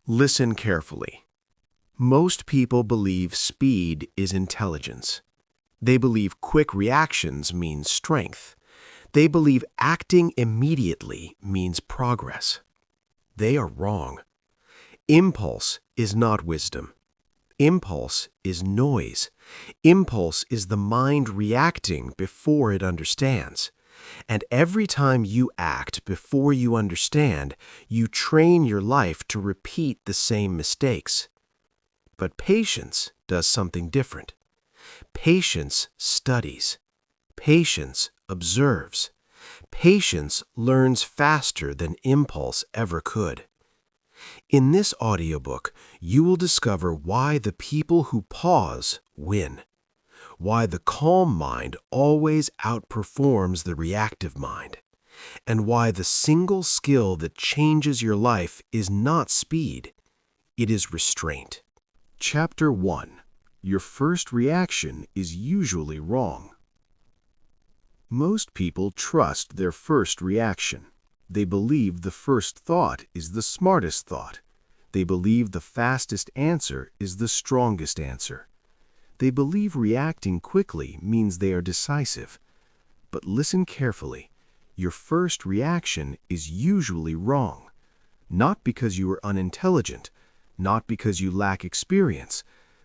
Listen carefully. Most people believe speed is intelligence. They believe quick reactions mean strength. They believe acting immediately means progress. They are wrong. Impulse is not wisdom. Impulse is noise. Impulse is the mind reacting before it understands. And every time you act before you understand, you train your life to repeat the same mistakes. But patience does something different. Patience studies. Patience observes. Patience learns faster than impulse ever could. In this audiobook, you will discover why the people who pause win, why the calm mind always outperforms the reactive mind, and why the single skill that changes your life is not speed, it is restraint. Chapter 1. Your first reaction is usually wrong. Most people trust their first reaction. They believe the first thought is the smartest thought. They believe the fastest answer is the strongest answer. They believe reacting quickly means they are decisive. But listen carefully. Your first reaction is usually wrong. Not because you are unintelligent, not because you lack experience,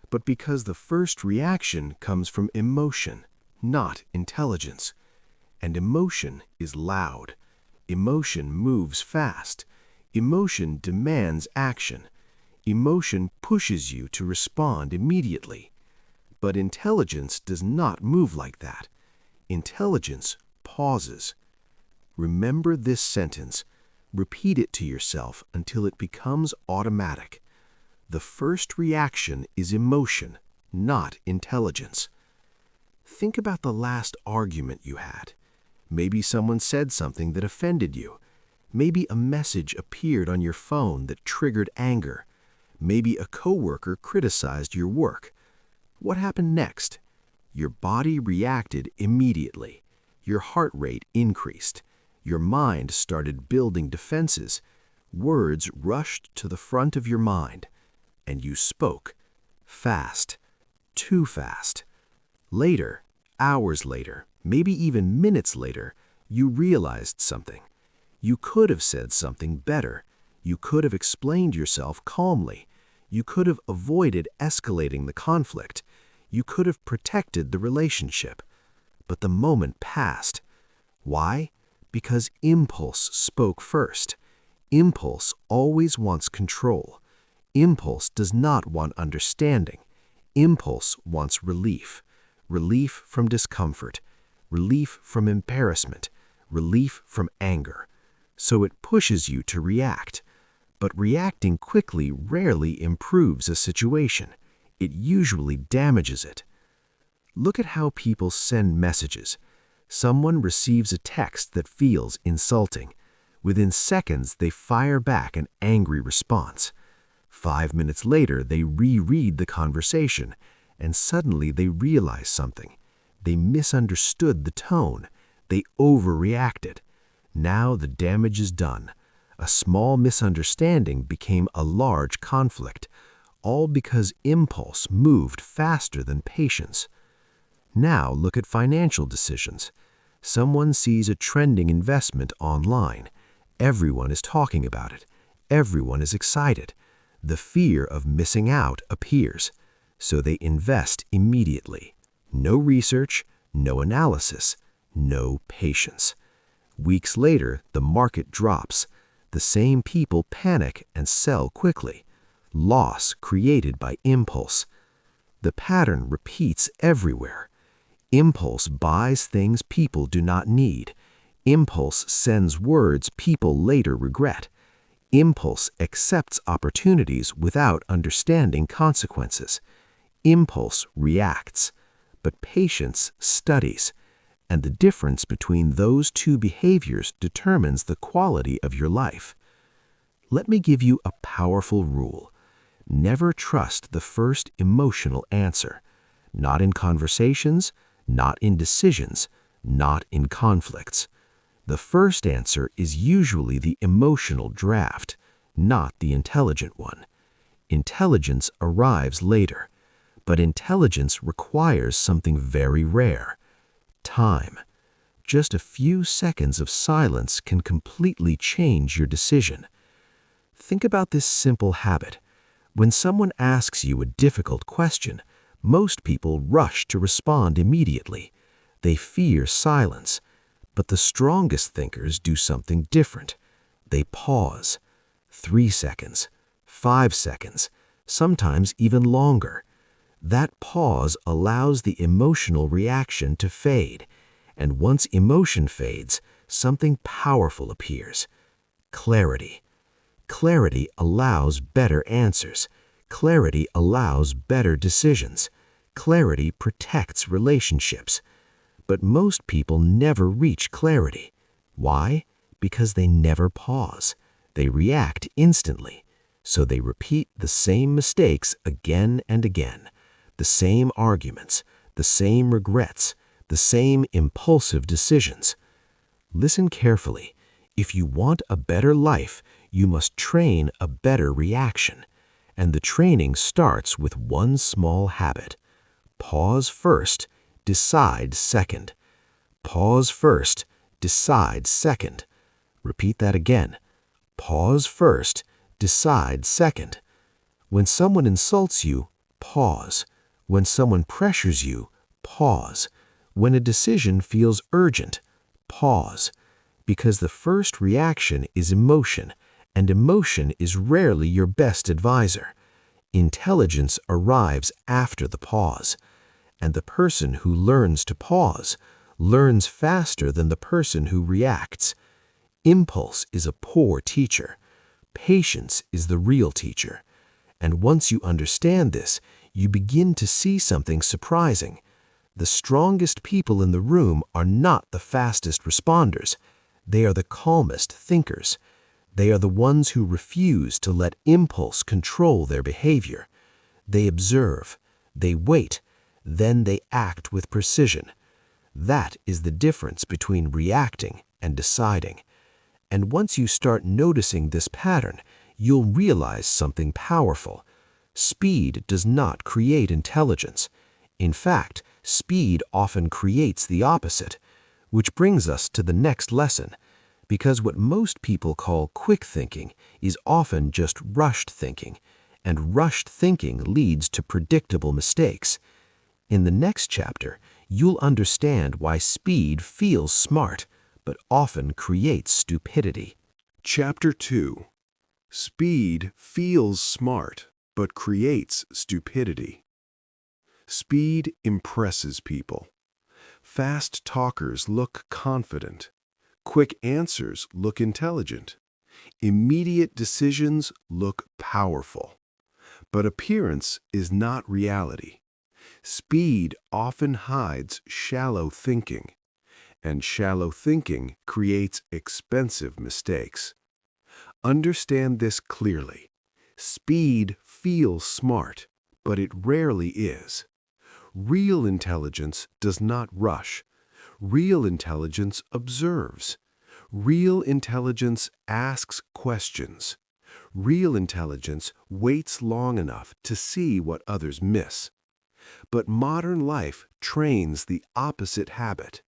but because the first reaction comes from emotion, not intelligence. And emotion is loud. Emotion moves fast. Emotion demands action. Emotion pushes you to respond immediately. But intelligence does not move like that. Intelligence pauses. Remember this sentence. Repeat it to yourself until it becomes automatic. The first reaction is emotion, not intelligence. Think about the last argument you had. Maybe someone said something that offended you. Maybe a message appeared on your phone that triggered anger. Maybe a coworker criticized your work. What happened next? Your body reacted immediately. Your heart rate increased. Your mind started building defenses. Words rushed to the front of your mind. And you spoke. Fast. Too fast. Later, hours later, maybe even minutes later, you realized something. You could have said something better. You could have explained yourself calmly. You could have avoided escalating the conflict. You could have protected the relationship. But the moment passed. Why? Because impulse spoke first. Impulse always wants control. Impulse does not want understanding. Impulse wants relief. Relief from discomfort. Relief from embarrassment, relief from anger. So it pushes you to react. But reacting quickly rarely improves a situation. It usually damages it. Look at how people send messages. Someone receives a text that feels insulting. Within seconds, they fire back an angry response. 5 minutes later, they reread the conversation, and suddenly they realize something. They misunderstood the tone. They overreacted. Now the damage is done. A small misunderstanding became a large conflict, all because impulse moved faster than patience. Now look at financial decisions. Someone sees a trending investment online. Everyone is talking about it. Everyone is excited. The fear of missing out appears. So they invest immediately. No research, no analysis, no patience. Weeks later, the market drops. The same people panic and sell quickly. Loss created by impulse. The pattern repeats everywhere. Impulse buys things people do not need. Impulse sends words people later regret. Impulse accepts opportunities without understanding consequences. Impulse reacts. But patience studies, and the difference between those two behaviors determines the quality of your life. Let me give you a powerful rule. Never trust the first emotional answer, not in conversations, not in decisions, not in conflicts. The first answer is usually the emotional draft, not the intelligent one. Intelligence arrives later, but intelligence requires something very rare: time. Just a few seconds of silence can completely change your decision. Think about this simple habit. When someone asks you a difficult question, most people rush to respond immediately. They fear silence. But the strongest thinkers do something different. They pause. 3 seconds, 5 seconds, sometimes even longer. That pause allows the emotional reaction to fade. And once emotion fades, something powerful appears: clarity. Clarity allows better answers. Clarity allows better decisions. Clarity protects relationships. But most people never reach clarity. Why? Because they never pause. They react instantly. So they repeat the same mistakes again and again, the same arguments, the same regrets, the same impulsive decisions. Listen carefully. If you want a better life, you must train a better reaction. And the training starts with one small habit. Pause first, decide second. Pause first, decide second. Repeat that again. Pause first, decide second. When someone insults you, pause. When someone pressures you, pause. When a decision feels urgent, pause. Because the first reaction is emotion, and emotion is rarely your best advisor. Intelligence arrives after the pause. And the person who learns to pause learns faster than the person who reacts. Impulse is a poor teacher. Patience is the real teacher. And once you understand this, you begin to see something surprising. The strongest people in the room are not the fastest responders. They are the calmest thinkers. They are the ones who refuse to let impulse control their behavior. They observe, they wait, then they act with precision. That is the difference between reacting and deciding. And once you start noticing this pattern, you'll realize something powerful. Speed does not create intelligence. In fact, speed often creates the opposite, which brings us to the next lesson. Because what most people call quick thinking is often just rushed thinking, and rushed thinking leads to predictable mistakes. In the next chapter, you'll understand why speed feels smart, but often creates stupidity. Chapter 2. Speed feels smart, but creates stupidity. Speed impresses people. Fast talkers look confident. Quick answers look intelligent. Immediate decisions look powerful. But appearance is not reality. Speed often hides shallow thinking, and shallow thinking creates expensive mistakes. Understand this clearly. Speed feels smart, but it rarely is. Real intelligence does not rush. Real intelligence observes. Real intelligence asks questions. Real intelligence waits long enough to see what others miss. But modern life trains the opposite habit.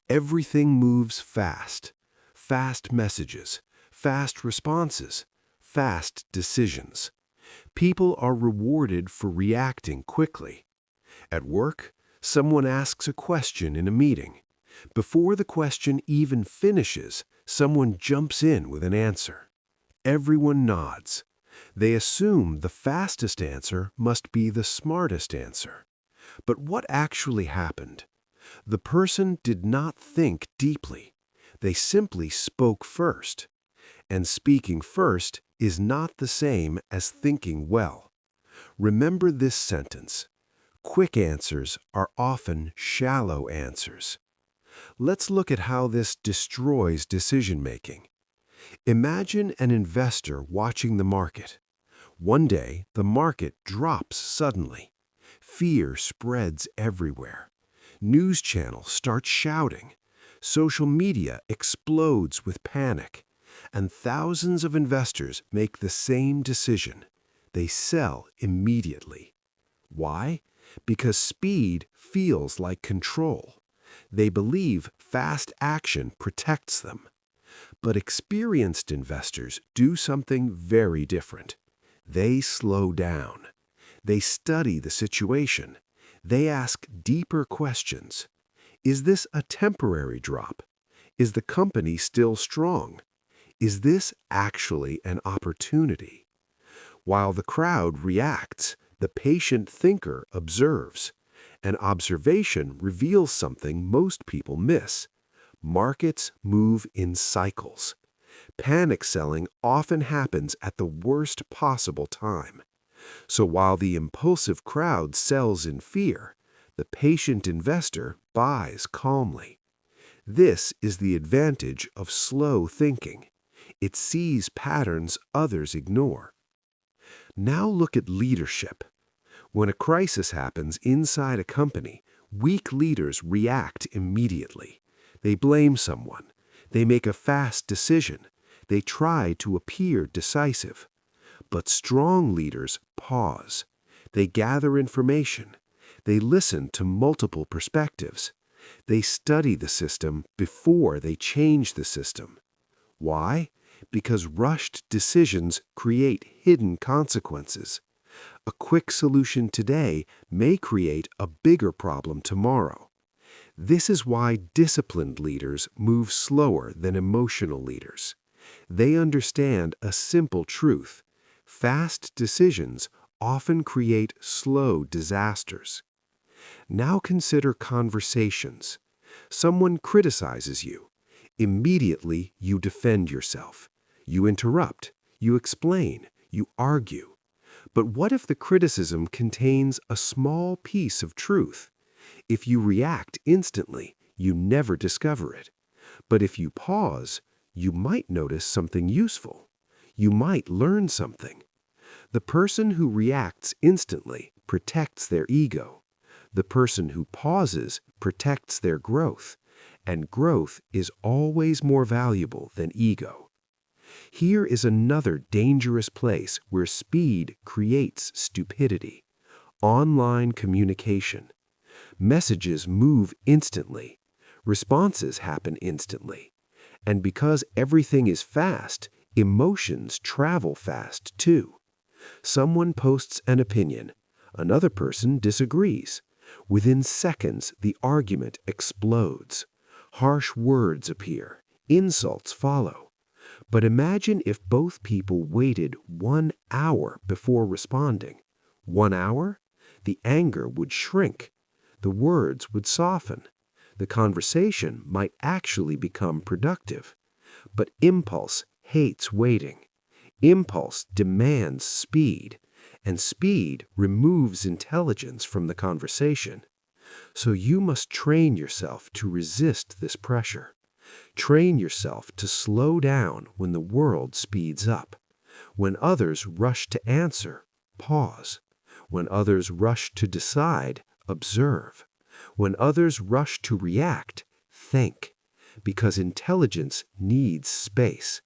Everything moves fast. Fast messages, fast responses, fast decisions. People are rewarded for reacting quickly. At work, someone asks a question in a meeting. Before the question even finishes, someone jumps in with an answer. Everyone nods. They assume the fastest answer must be the smartest answer. But what actually happened? The person did not think deeply. They simply spoke first. And speaking first is not the same as thinking well. Remember this sentence. Quick answers are often shallow answers. Let's look at how this destroys decision-making. Imagine an investor watching the market. One day, the market drops suddenly. Fear spreads everywhere. News channels start shouting. Social media explodes with panic. And thousands of investors make the same decision. They sell immediately. Why? Because speed feels like control. They believe fast action protects them. But experienced investors do something very different. They slow down. They study the situation. They ask deeper questions. Is this a temporary drop? Is the company still strong? Is this actually an opportunity? While the crowd reacts, the patient thinker observes. An observation reveals something most people miss. Markets move in cycles. Panic selling often happens at the worst possible time. So while the impulsive crowd sells in fear, the patient investor buys calmly. This is the advantage of slow thinking. It sees patterns others ignore. Now look at leadership. When a crisis happens inside a company, weak leaders react immediately. They blame someone. They make a fast decision. They try to appear decisive. But strong leaders pause. They gather information. They listen to multiple perspectives. They study the system before they change the system. Why? Because rushed decisions create hidden consequences. A quick solution today may create a bigger problem tomorrow. This is why disciplined leaders move slower than emotional leaders. They understand a simple truth. Fast decisions often create slow disasters. Now consider conversations. Someone criticizes you. Immediately, you defend yourself. You interrupt. You explain. You argue. But what if the criticism contains a small piece of truth? If you react instantly, you never discover it. But if you pause, you might notice something useful. You might learn something. The person who reacts instantly protects their ego. The person who pauses protects their growth, and growth is always more valuable than ego. Here is another dangerous place where speed creates stupidity. Online communication. Messages move instantly. Responses happen instantly. And because everything is fast, emotions travel fast too. Someone posts an opinion. Another person disagrees. Within seconds, the argument explodes. Harsh words appear. Insults follow. But imagine if both people waited 1 hour before responding. 1 hour? The anger would shrink. The words would soften. The conversation might actually become productive. But impulse hates waiting. Impulse demands speed, and speed removes intelligence from the conversation. So you must train yourself to resist this pressure. Train yourself to slow down when the world speeds up. When others rush to answer, pause. When others rush to decide, observe. When others rush to react, think. Because intelligence needs space,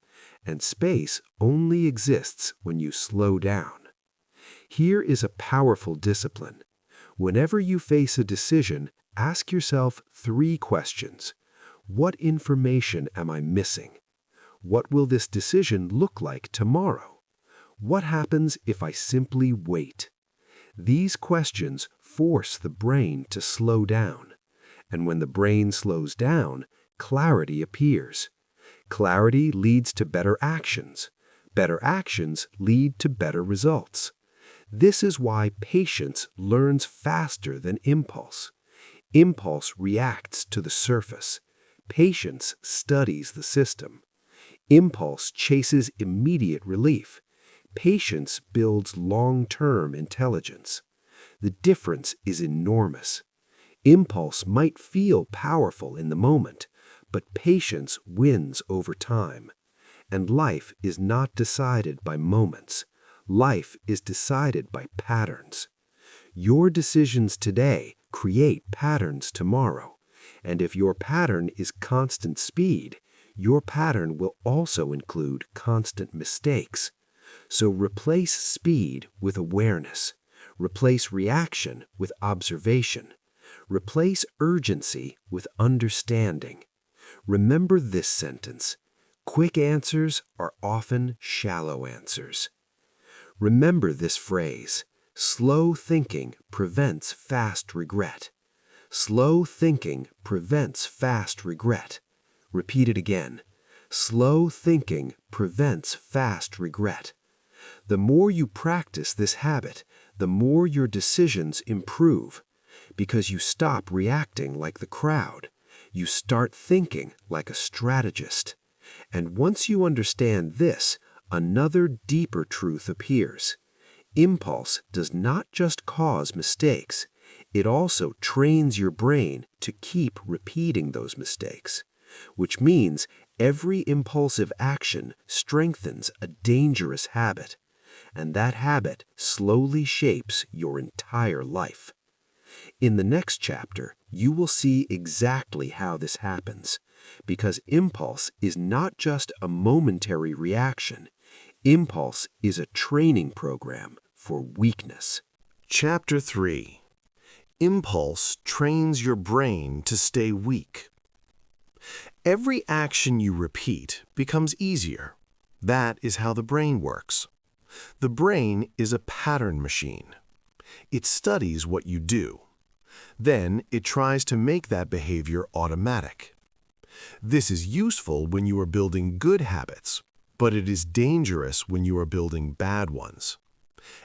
and space only exists when you slow down. Here is a powerful discipline. Whenever you face a decision, ask yourself 3 questions. What information am I missing? What will this decision look like tomorrow? What happens if I simply wait? These questions force the brain to slow down. And when the brain slows down, clarity appears. Clarity leads to better actions. Better actions lead to better results. This is why patience learns faster than impulse. Impulse reacts to the surface. Patience studies the system. Impulse chases immediate relief. Patience builds long-term intelligence. The difference is enormous. Impulse might feel powerful in the moment, but patience wins over time. And life is not decided by moments. Life is decided by patterns. Your decisions today create patterns tomorrow. And if your pattern is constant speed, your pattern will also include constant mistakes. So replace speed with awareness. Replace reaction with observation. Replace urgency with understanding. Remember this sentence: quick answers are often shallow answers. Remember this phrase: slow thinking prevents fast regret. Slow thinking prevents fast regret. Repeat it again. Slow thinking prevents fast regret. The more you practice this habit, the more your decisions improve, because you stop reacting like the crowd. You start thinking like a strategist. And once you understand this, another deeper truth appears. Impulse does not just cause mistakes, it also trains your brain to keep repeating those mistakes, which means every impulsive action strengthens a dangerous habit, and that habit slowly shapes your entire life. In the next chapter, you will see exactly how this happens, because impulse is not just a momentary reaction. Impulse is a training program for weakness. Chapter 3. Impulse trains your brain to stay weak. Every action you repeat becomes easier. That is how the brain works. The brain is a pattern machine. It studies what you do. Then it tries to make that behavior automatic. This is useful when you are building good habits, but it is dangerous when you are building bad ones.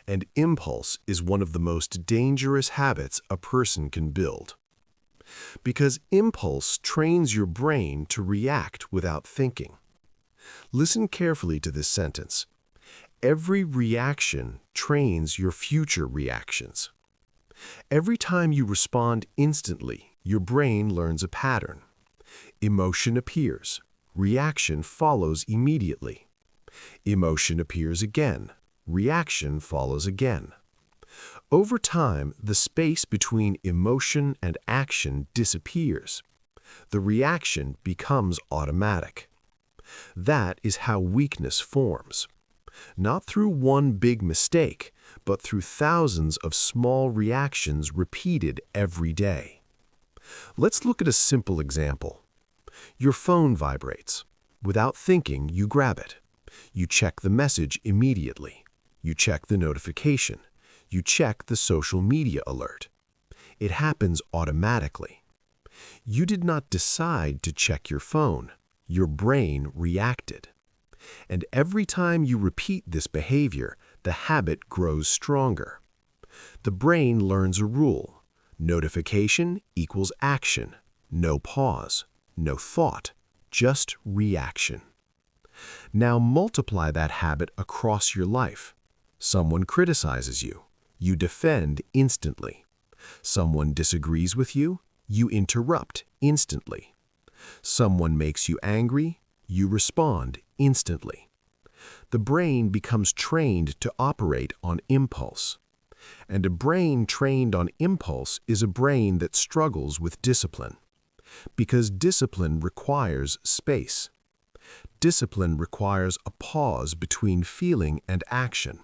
And impulse is one of the most dangerous habits a person can build. Because impulse trains your brain to react without thinking. Listen carefully to this sentence. Every reaction trains your future reactions. Every time you respond instantly, your brain learns a pattern. Emotion appears. Reaction follows immediately. Emotion appears again. Reaction follows again. Over time, the space between emotion and action disappears. The reaction becomes automatic. That is how weakness forms. Not through one big mistake, but through thousands of small reactions repeated every day. Let's look at a simple example. Your phone vibrates. Without thinking, you grab it. You check the message immediately. You check the notification. You check the social media alert. It happens automatically. You did not decide to check your phone. Your brain reacted. And every time you repeat this behavior, the habit grows stronger. The brain learns a rule. Notification equals action. No pause. No thought. Just reaction. Now multiply that habit across your life. Someone criticizes you. You defend instantly. Someone disagrees with you. You interrupt instantly. Someone makes you angry. You respond instantly. The brain becomes trained to operate on impulse. And a brain trained on impulse is a brain that struggles with discipline. Because discipline requires space. Discipline requires a pause between feeling and action.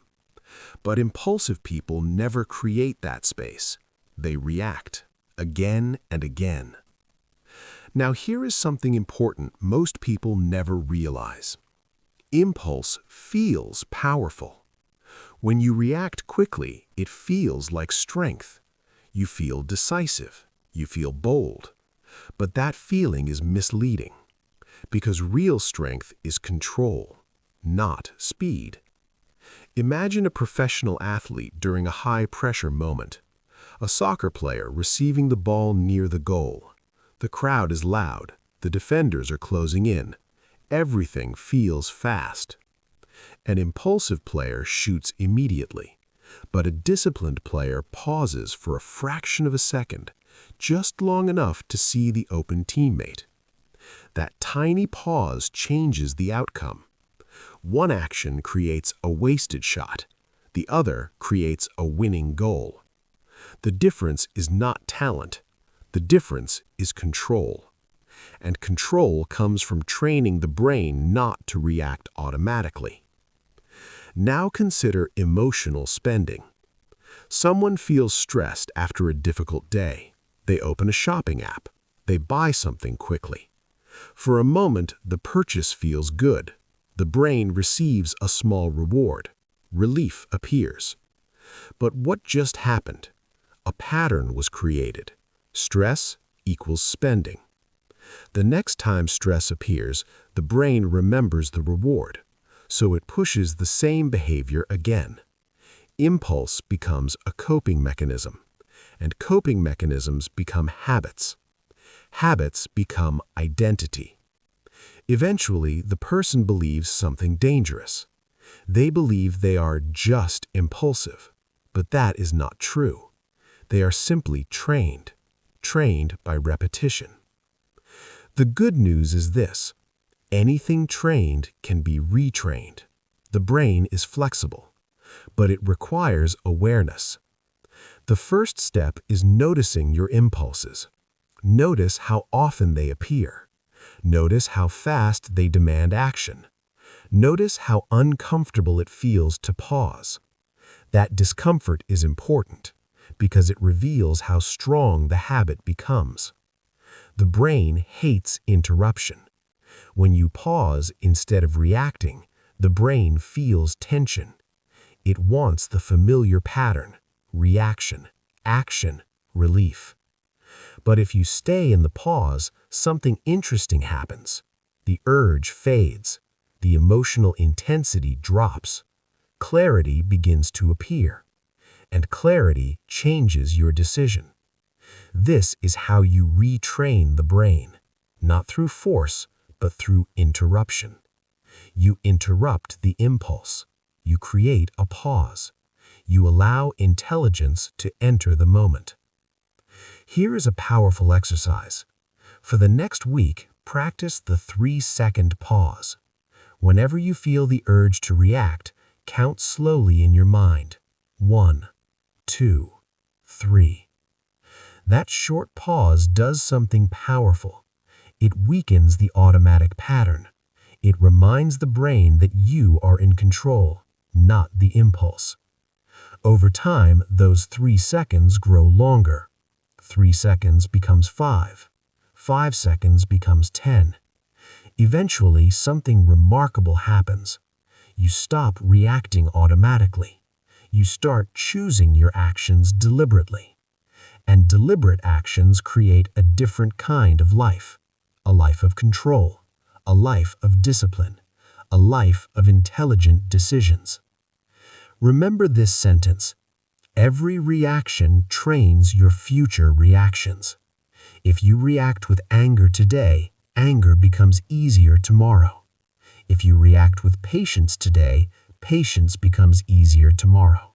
But impulsive people never create that space. They react, again and again. Now here is something important most people never realize. Impulse feels powerful. When you react quickly, it feels like strength. You feel decisive. You feel bold. But that feeling is misleading. Because real strength is control, not speed. Imagine a professional athlete during a high-pressure moment. A soccer player receiving the ball near the goal. The crowd is loud. The defenders are closing in. Everything feels fast. An impulsive player shoots immediately. But a disciplined player pauses for a fraction of a second, just long enough to see the open teammate. That tiny pause changes the outcome. One action creates a wasted shot. The other creates a winning goal. The difference is not talent. The difference is control. And control comes from training the brain not to react automatically. Now consider emotional spending. Someone feels stressed after a difficult day. They open a shopping app. They buy something quickly. For a moment, the purchase feels good. The brain receives a small reward. Relief appears. But what just happened? A pattern was created. Stress equals spending. The next time stress appears, the brain remembers the reward, so it pushes the same behavior again. Impulse becomes a coping mechanism, and coping mechanisms become habits. Habits become identity. Eventually, the person believes something dangerous. They believe they are just impulsive, but that is not true. They are simply trained by repetition. The good news is this: anything trained can be retrained. The brain is flexible, but it requires awareness. The first step is noticing your impulses. Notice how often they appear. Notice how fast they demand action. Notice how uncomfortable it feels to pause. That discomfort is important because it reveals how strong the habit becomes. The brain hates interruption. When you pause instead of reacting, the brain feels tension. It wants the familiar pattern: reaction, action, relief. But if you stay in the pause, something interesting happens. The urge fades. The emotional intensity drops. Clarity begins to appear. And clarity changes your decision. This is how you retrain the brain, not through force, but through interruption. You interrupt the impulse. You create a pause. You allow intelligence to enter the moment. Here is a powerful exercise. For the next week, practice the 3-second pause. Whenever you feel the urge to react, count slowly in your mind. 1, 2, 3. That short pause does something powerful. It weakens the automatic pattern. It reminds the brain that you are in control, not the impulse. Over time, those 3 seconds grow longer. 3 seconds becomes 5. 5 seconds becomes 10. Eventually, something remarkable happens. You stop reacting automatically. You start choosing your actions deliberately. And deliberate actions create a different kind of life. A life of control. A life of discipline. A life of intelligent decisions. Remember this sentence: every reaction trains your future reactions. If you react with anger today, anger becomes easier tomorrow. If you react with patience today, patience becomes easier tomorrow.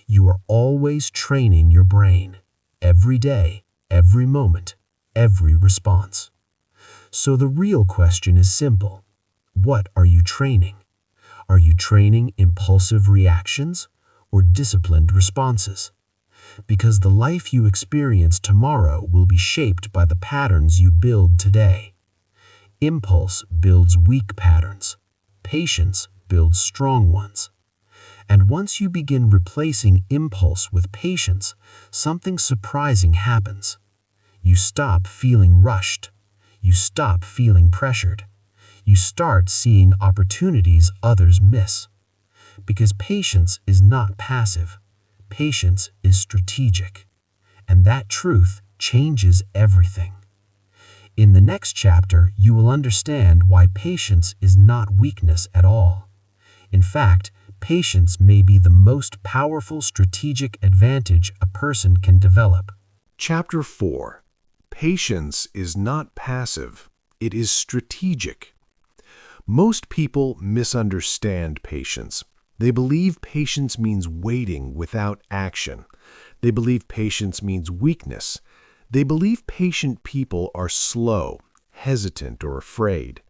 You are always training your brain. Every day, every moment, every response. So the real question is simple. What are you training? Are you training impulsive reactions or disciplined responses? Because the life you experience tomorrow will be shaped by the patterns you build today. Impulse builds weak patterns. Patience builds strong ones. And once you begin replacing impulse with patience, something surprising happens. You stop feeling rushed. You stop feeling pressured. You start seeing opportunities others miss. Because patience is not passive. Patience is strategic. And that truth changes everything. In the next chapter, you will understand why patience is not weakness at all. In fact, patience may be the most powerful strategic advantage a person can develop. Chapter 4. Patience is not passive. It is strategic. Most people misunderstand patience. They believe patience means waiting without action. They believe patience means weakness. They believe patient people are slow, hesitant, or afraid.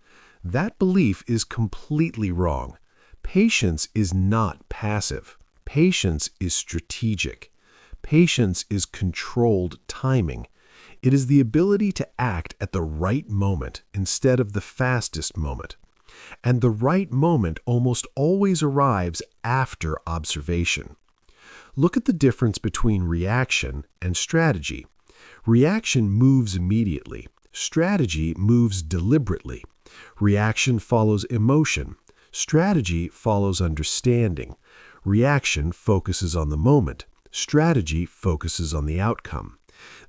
That belief is completely wrong. Patience is not passive. Patience is strategic. Patience is controlled timing. It is the ability to act at the right moment instead of the fastest moment. And the right moment almost always arrives after observation. Look at the difference between reaction and strategy. Reaction moves immediately. Strategy moves deliberately. Reaction follows emotion. Strategy follows understanding. Reaction focuses on the moment. Strategy focuses on the outcome.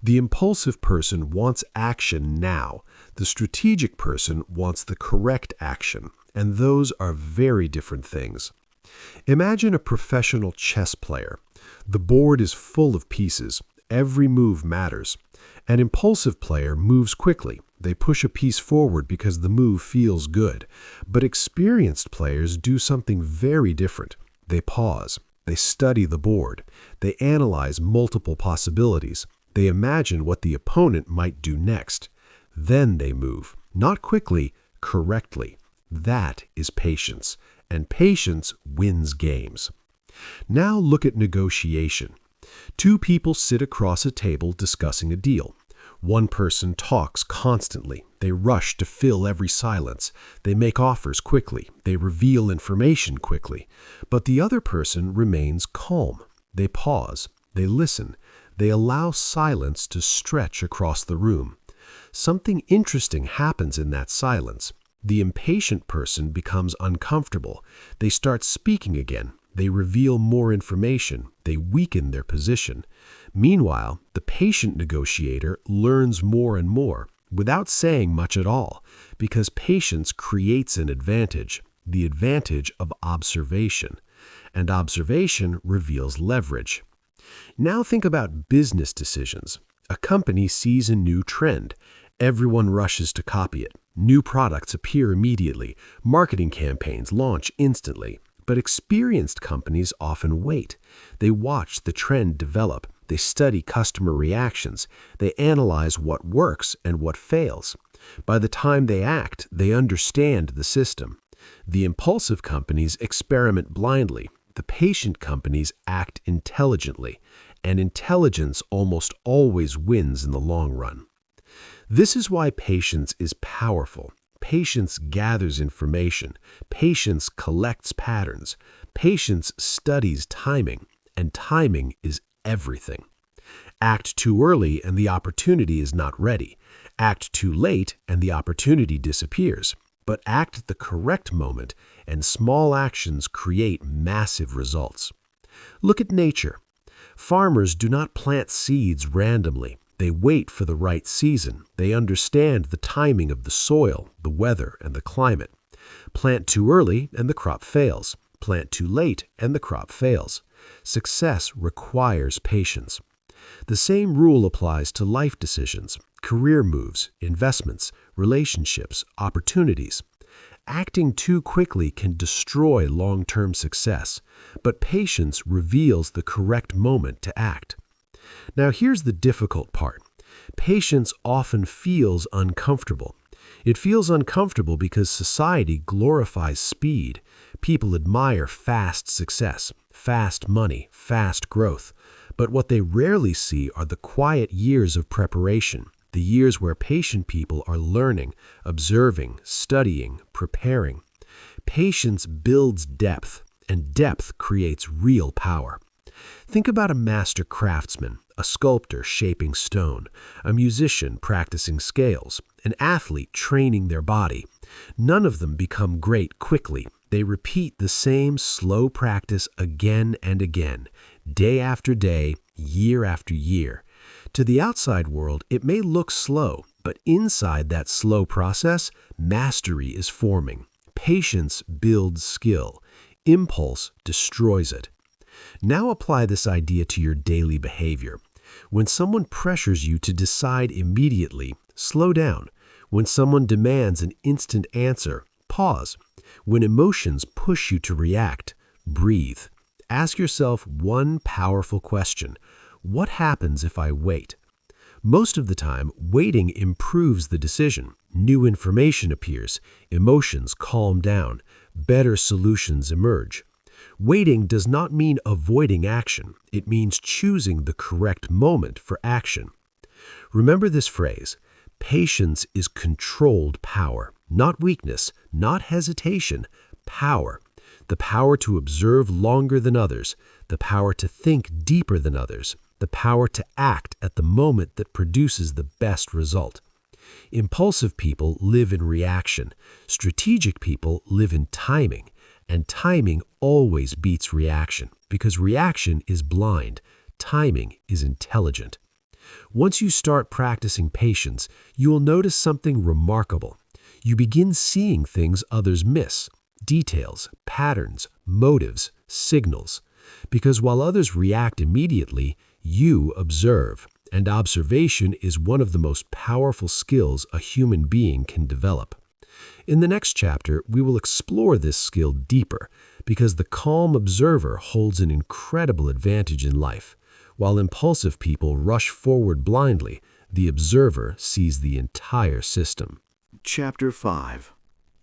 The impulsive person wants action now. The strategic person wants the correct action, and those are very different things. Imagine a professional chess player. The board is full of pieces. Every move matters. An impulsive player moves quickly. They push a piece forward because the move feels good. But experienced players do something very different. They pause. They study the board. They analyze multiple possibilities. They imagine what the opponent might do next. Then they move. Not quickly, correctly. That is patience. And patience wins games. Now look at negotiation. Two people sit across a table discussing a deal. One person talks constantly. They rush to fill every silence. They make offers quickly. They reveal information quickly. But the other person remains calm. They pause. They listen. They allow silence to stretch across the room. Something interesting happens in that silence. The impatient person becomes uncomfortable. They start speaking again. They reveal more information. They weaken their position. Meanwhile, the patient negotiator learns more and more without saying much at all, because patience creates an advantage, the advantage of observation. And observation reveals leverage. Now think about business decisions. A company sees a new trend. Everyone rushes to copy it. New products appear immediately. Marketing campaigns launch instantly. But experienced companies often wait. They watch the trend develop. They study customer reactions. They analyze what works and what fails. By the time they act, they understand the system. The impulsive companies experiment blindly. The patient companies act intelligently. And intelligence almost always wins in the long run. This is why patience is powerful. Patience gathers information. Patience collects patterns. Patience studies timing, and timing is everything. Act too early and the opportunity is not ready. Act too late and the opportunity disappears. But act at the correct moment and small actions create massive results. Look at nature. Farmers do not plant seeds randomly. They wait for the right season. They understand the timing of the soil, the weather, and the climate. Plant too early and the crop fails. Plant too late and the crop fails. Success requires patience. The same rule applies to life decisions, career moves, investments, relationships, opportunities. Acting too quickly can destroy long-term success, but patience reveals the correct moment to act. Now here's the difficult part. Patience often feels uncomfortable. It feels uncomfortable because society glorifies speed. People admire fast success, fast money, fast growth. But what they rarely see are the quiet years of preparation, the years where patient people are learning, observing, studying, preparing. Patience builds depth, and depth creates real power. Think about a master craftsman, a sculptor shaping stone, a musician practicing scales, an athlete training their body. None of them become great quickly. They repeat the same slow practice again and again, day after day, year after year. To the outside world, it may look slow, but inside that slow process, mastery is forming. Patience builds skill. Impulse destroys it. Now apply this idea to your daily behavior. When someone pressures you to decide immediately, slow down. When someone demands an instant answer, pause. When emotions push you to react, breathe. Ask yourself one powerful question. What happens if I wait? Most of the time, waiting improves the decision. New information appears. Emotions calm down. Better solutions emerge. Waiting does not mean avoiding action. It means choosing the correct moment for action. Remember this phrase, patience is controlled power. Not weakness, not hesitation, power. The power to observe longer than others, the power to think deeper than others, the power to act at the moment that produces the best result. Impulsive people live in reaction. Strategic people live in timing. And timing always beats reaction because reaction is blind. Timing is intelligent. Once you start practicing patience, you will notice something remarkable. You begin seeing things others miss, details, patterns, motives, signals. Because while others react immediately, you observe. And observation is one of the most powerful skills a human being can develop. In the next chapter, we will explore this skill deeper because the calm observer holds an incredible advantage in life. While impulsive people rush forward blindly, the observer sees the entire system. Chapter 5.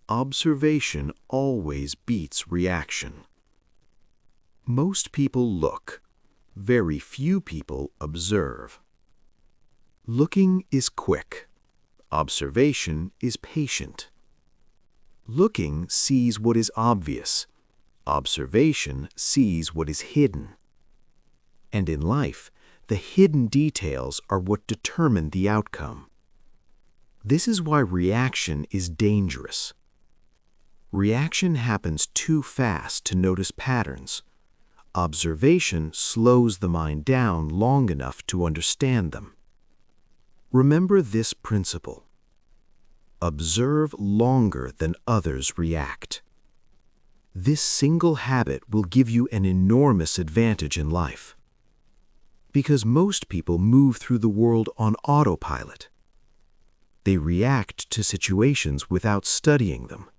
Observation always beats reaction. Most people look. Very few people observe. Looking is quick. Observation is patient. Looking sees what is obvious. Observation sees what is hidden. And in life, the hidden details are what determine the outcome. This is why reaction is dangerous. Reaction happens too fast to notice patterns. Observation slows the mind down long enough to understand them. Remember this principle. Observe longer than others react. This single habit will give you an enormous advantage in life. Because most people move through the world on autopilot. They react to situations without studying them.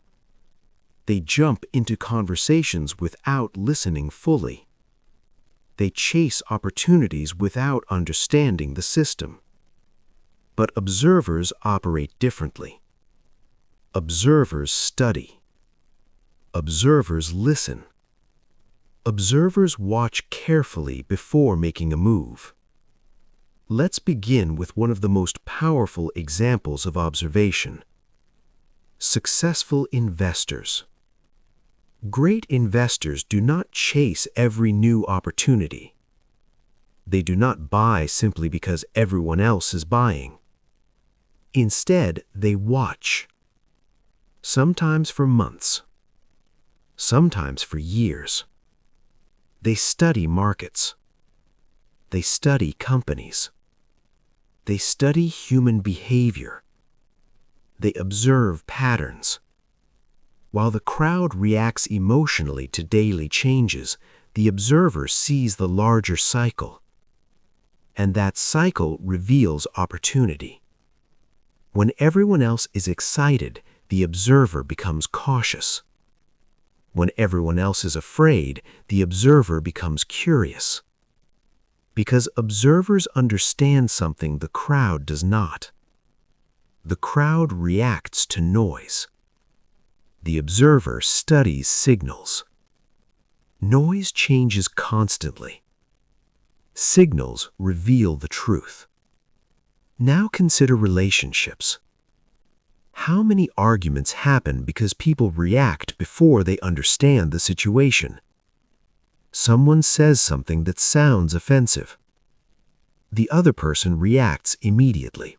They jump into conversations without listening fully. They chase opportunities without understanding the system. But observers operate differently. Observers study. Observers listen. Observers watch carefully before making a move. Let's begin with one of the most powerful examples of observation. Successful investors. Great investors do not chase every new opportunity. They do not buy simply because everyone else is buying. Instead, they watch. Sometimes for months. Sometimes for years. They study markets. They study companies. They study human behavior. They observe patterns. While the crowd reacts emotionally to daily changes, the observer sees the larger cycle. And that cycle reveals opportunity. When everyone else is excited, the observer becomes cautious. When everyone else is afraid, the observer becomes curious. Because observers understand something the crowd does not. The crowd reacts to noise. The observer studies signals. Noise changes constantly. Signals reveal the truth. Now consider relationships. How many arguments happen because people react before they understand the situation? Someone says something that sounds offensive. The other person reacts immediately.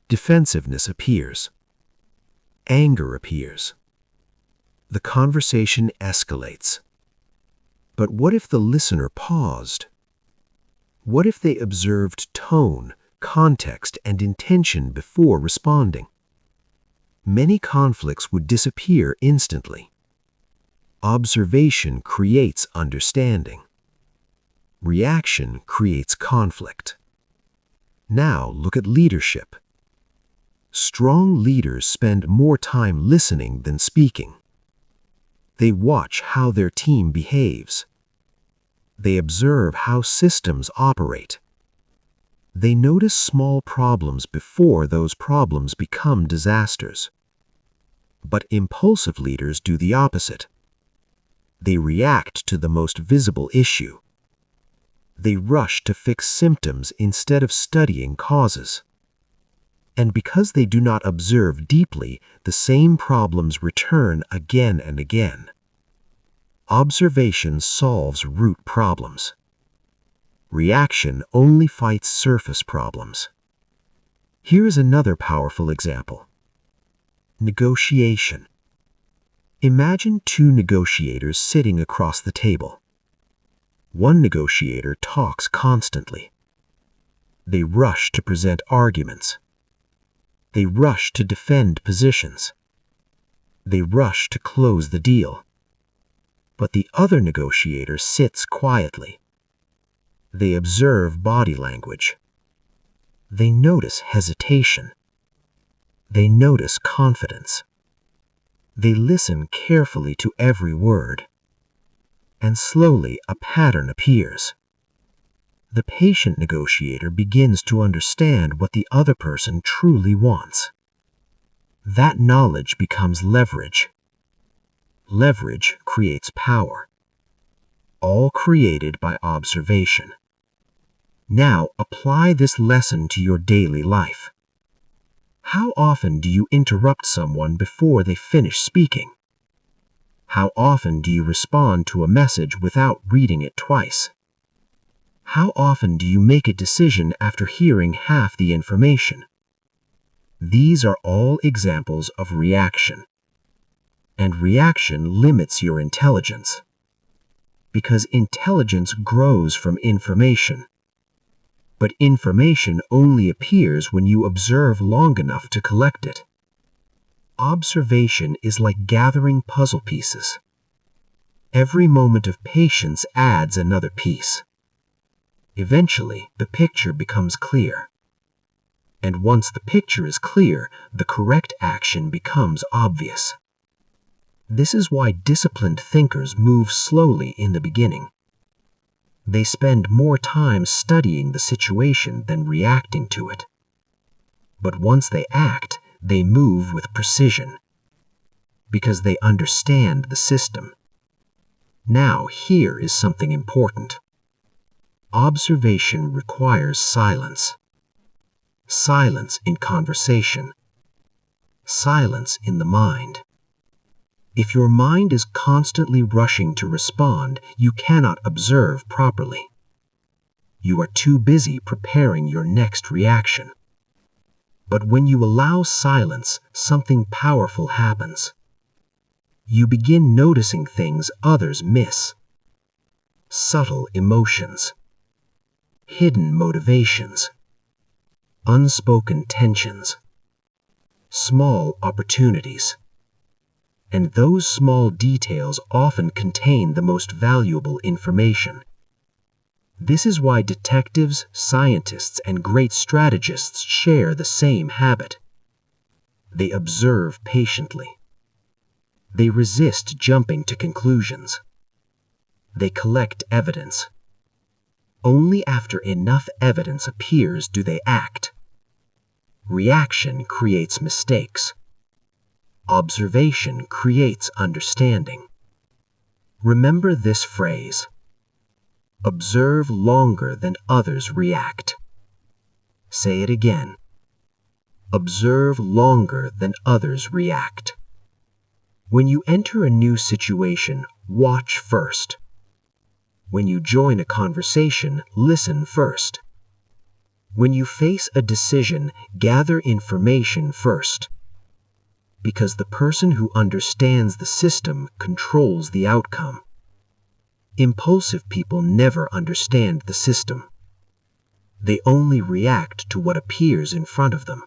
Defensiveness appears. Anger appears. The conversation escalates. But what if the listener paused? What if they observed tone, context, and intention before responding? Many conflicts would disappear instantly. Observation creates understanding. Reaction creates conflict. Now look at leadership. Strong leaders spend more time listening than speaking. They watch how their team behaves. They observe how systems operate. They notice small problems before those problems become disasters. But impulsive leaders do the opposite. They react to the most visible issue. They rush to fix symptoms instead of studying causes. And because they do not observe deeply, the same problems return again and again. Observation solves root problems. Reaction only fights surface problems. Here is another powerful example. Negotiation. Imagine two negotiators sitting across the table. One negotiator talks constantly. They rush to present arguments. They rush to defend positions. They rush to close the deal. But the other negotiator sits quietly. They observe body language. They notice hesitation. They notice confidence. They listen carefully to every word. And slowly a pattern appears. The patient negotiator begins to understand what the other person truly wants. That knowledge becomes leverage. Leverage creates power. All created by observation. Now apply this lesson to your daily life. How often do you interrupt someone before they finish speaking? How often do you respond to a message without reading it twice? How often do you make a decision after hearing half the information? These are all examples of reaction. And reaction limits your intelligence. Because intelligence grows from information. But information only appears when you observe long enough to collect it. Observation is like gathering puzzle pieces. Every moment of patience adds another piece. Eventually, the picture becomes clear. And once the picture is clear, the correct action becomes obvious. This is why disciplined thinkers move slowly in the beginning. They spend more time studying the situation than reacting to it. But once they act, they move with precision. Because they understand the system. Now, here is something important. Observation requires silence. Silence in conversation. Silence in the mind. If your mind is constantly rushing to respond, you cannot observe properly. You are too busy preparing your next reaction. But when you allow silence, something powerful happens. You begin noticing things others miss. Subtle emotions. Hidden motivations. Unspoken tensions. Small opportunities. And those small details often contain the most valuable information. This is why detectives, scientists, and great strategists share the same habit. They observe patiently. They resist jumping to conclusions. They collect evidence. Only after enough evidence appears do they act. Reaction creates mistakes. Observation creates understanding. Remember this phrase. Observe longer than others react. Say it again. Observe longer than others react. When you enter a new situation, watch first. When you join a conversation, listen first. When you face a decision, gather information first. Because the person who understands the system controls the outcome. Impulsive people never understand the system. They only react to what appears in front of them.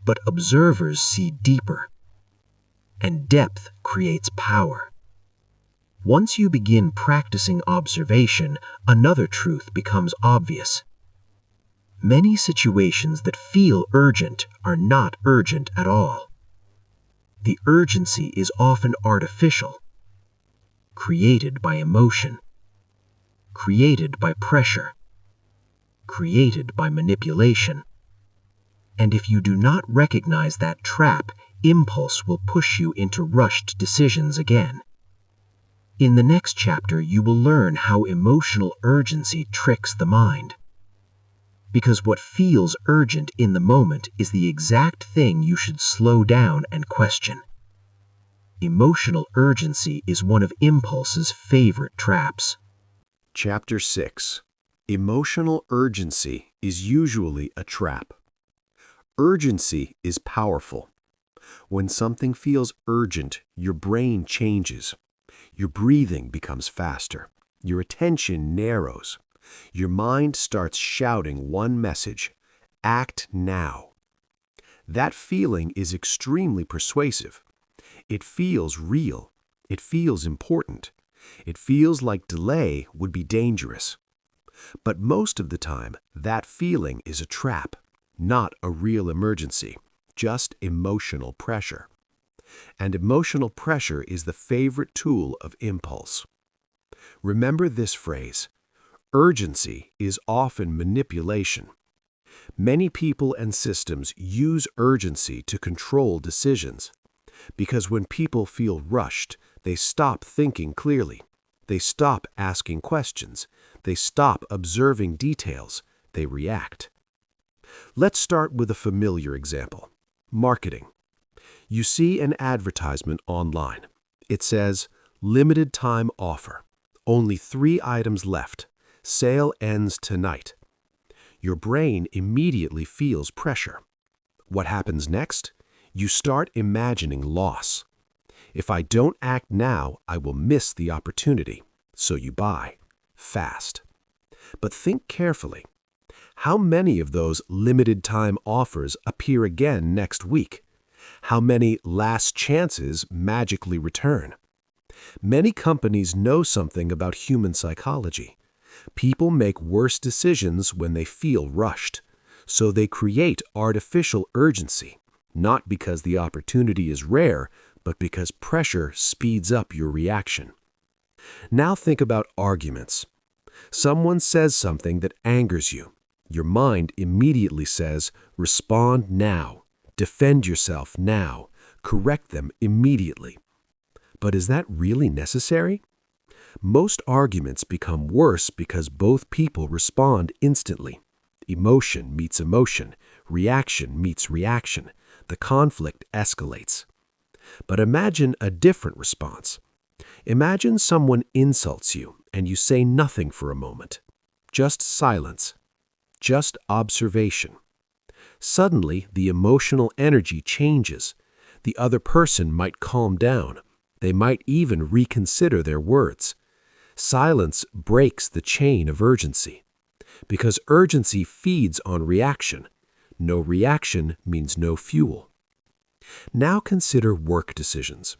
But observers see deeper. And depth creates power. Once you begin practicing observation, another truth becomes obvious. Many situations that feel urgent are not urgent at all. The urgency is often artificial, created by emotion, created by pressure, created by manipulation. And if you do not recognize that trap, impulse will push you into rushed decisions again. In the next chapter, you will learn how emotional urgency tricks the mind. because what feels urgent in the moment is the exact thing you should slow down and question. Emotional urgency is one of impulse's favorite traps. Chapter 6. Emotional urgency is usually a trap. Urgency is powerful. When something feels urgent, your brain changes. Your breathing becomes faster. Your attention narrows. Your mind starts shouting one message: act now. That feeling is extremely persuasive. It feels real. It feels important. It feels like delay would be dangerous. But most of the time, that feeling is a trap, not a real emergency, just emotional pressure. And emotional pressure is the favorite tool of impulse. Remember this phrase: urgency is often manipulation. Many people and systems use urgency to control decisions. Because when people feel rushed, they stop thinking clearly. They stop asking questions. They stop observing details. They react. Let's start with a familiar example: marketing. You see an advertisement online. It says, limited time offer. Only 3 items left. Sale ends tonight. Your brain immediately feels pressure. What happens next? You start imagining loss. If I don't act now, I will miss the opportunity. So you buy. Fast. But think carefully. How many of those limited time offers appear again next week? How many last chances magically return? Many companies know something about human psychology. People make worse decisions when they feel rushed. So they create artificial urgency. Not because the opportunity is rare, but because pressure speeds up your reaction. Now think about arguments. Someone says something that angers you. Your mind immediately says, respond now, defend yourself now, correct them immediately. But is that really necessary? Most arguments become worse because both people respond instantly. Emotion meets emotion, reaction meets reaction. The conflict escalates. But imagine a different response. Imagine someone insults you and you say nothing for a moment. Just silence. Just observation. Suddenly, the emotional energy changes. The other person might calm down. They might even reconsider their words. Silence breaks the chain of urgency. Because urgency feeds on reaction. No reaction means no fuel. Now consider work decisions.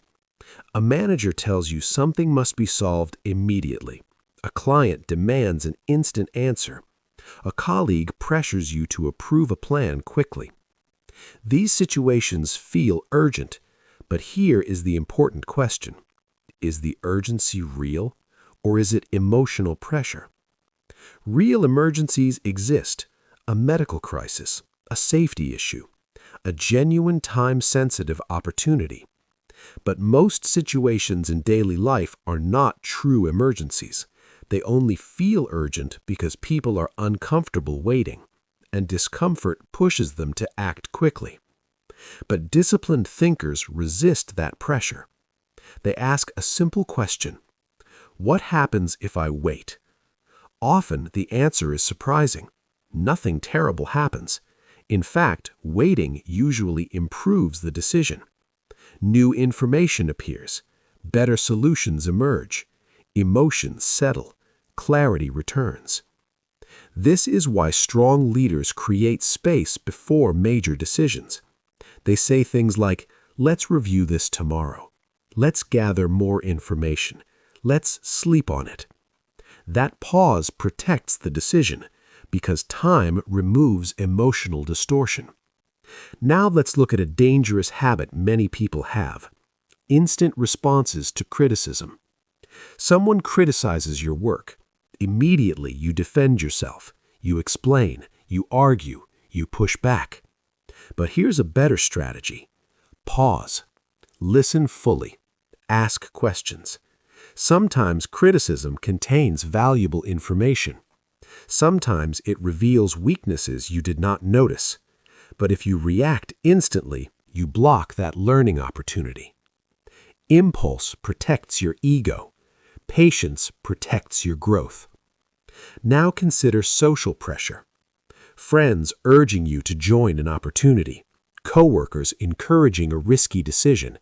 A manager tells you something must be solved immediately. A client demands an instant answer. A colleague pressures you to approve a plan quickly. These situations feel urgent, but here is the important question. Is the urgency real, or is it emotional pressure? Real emergencies exist: a medical crisis, a safety issue, a genuine time-sensitive opportunity. But most situations in daily life are not true emergencies. They only feel urgent because people are uncomfortable waiting, and discomfort pushes them to act quickly. But disciplined thinkers resist that pressure. They ask a simple question: what happens if I wait? Often the answer is surprising. Nothing terrible happens. In fact, waiting usually improves the decision. New information appears. Better solutions emerge. Emotions settle. Clarity returns. This is why strong leaders create space before major decisions. They say things like, let's review this tomorrow. Let's gather more information. Let's sleep on it. That pause protects the decision because time removes emotional distortion. Now let's look at a dangerous habit many people have: instant responses to criticism. Someone criticizes your work. Immediately you defend yourself. You explain. You argue. You push back. But here's a better strategy. Pause. Listen fully. Ask questions. Sometimes criticism contains valuable information. Sometimes it reveals weaknesses you did not notice, but if you react instantly, you block that learning opportunity. Impulse protects your ego. Patience protects your growth. Now consider social pressure. Friends urging you to join an opportunity. Coworkers encouraging a risky decision.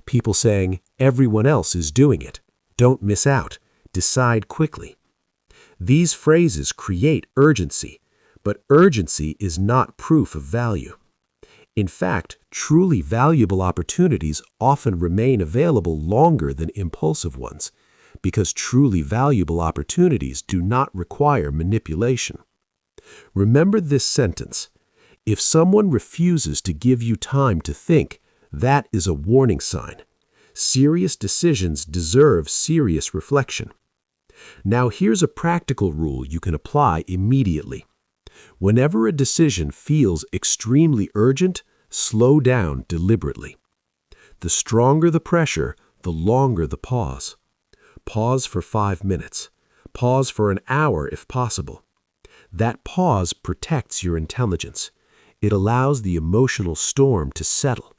People saying, everyone else is doing it. Don't miss out. Decide quickly. These phrases create urgency, but urgency is not proof of value. In fact, truly valuable opportunities often remain available longer than impulsive ones, because truly valuable opportunities do not require manipulation. Remember this sentence: if someone refuses to give you time to think, that is a warning sign. Serious decisions deserve serious reflection. Now here's a practical rule you can apply immediately. Whenever a decision feels extremely urgent, slow down deliberately. The stronger the pressure, the longer the pause. Pause for 5 minutes. Pause for an hour if possible. That pause protects your intelligence. It allows the emotional storm to settle.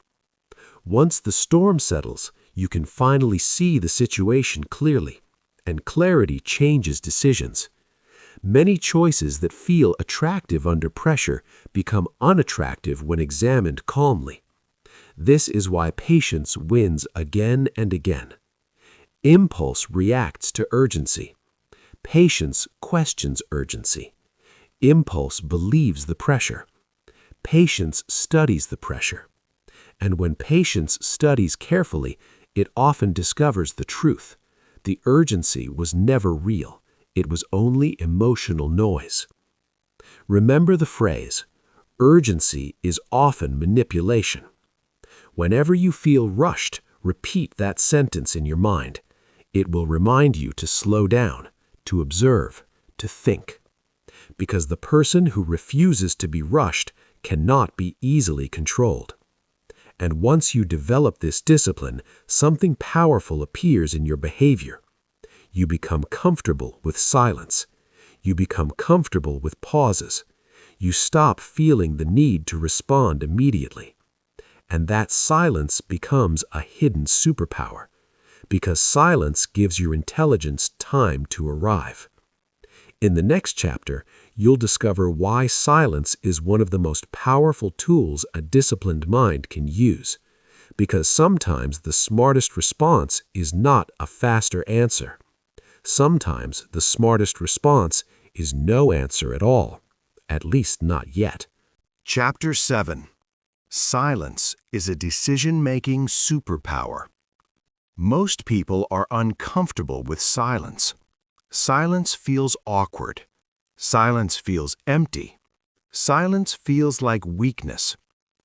Once the storm settles, you can finally see the situation clearly, and clarity changes decisions. Many choices that feel attractive under pressure become unattractive when examined calmly. This is why patience wins again and again. Impulse reacts to urgency. Patience questions urgency. Impulse believes the pressure. Patience studies the pressure. And when patience studies carefully, it often discovers the truth. The urgency was never real. It was only emotional noise. Remember the phrase, urgency is often manipulation. Whenever you feel rushed, repeat that sentence in your mind. It will remind you to slow down, to observe, to think. Because the person who refuses to be rushed cannot be easily controlled. And once you develop this discipline, something powerful appears in your behavior. You become comfortable with silence. You become comfortable with pauses. You stop feeling the need to respond immediately. And that silence becomes a hidden superpower, because silence gives your intelligence time to arrive. In the next chapter, you'll discover why silence is one of the most powerful tools a disciplined mind can use, because sometimes the smartest response is not a faster answer. Sometimes the smartest response is no answer at all, at least not yet. Chapter 7. Silence is a decision-making superpower. Most people are uncomfortable with silence. Silence feels awkward. Silence feels empty. Silence feels like weakness.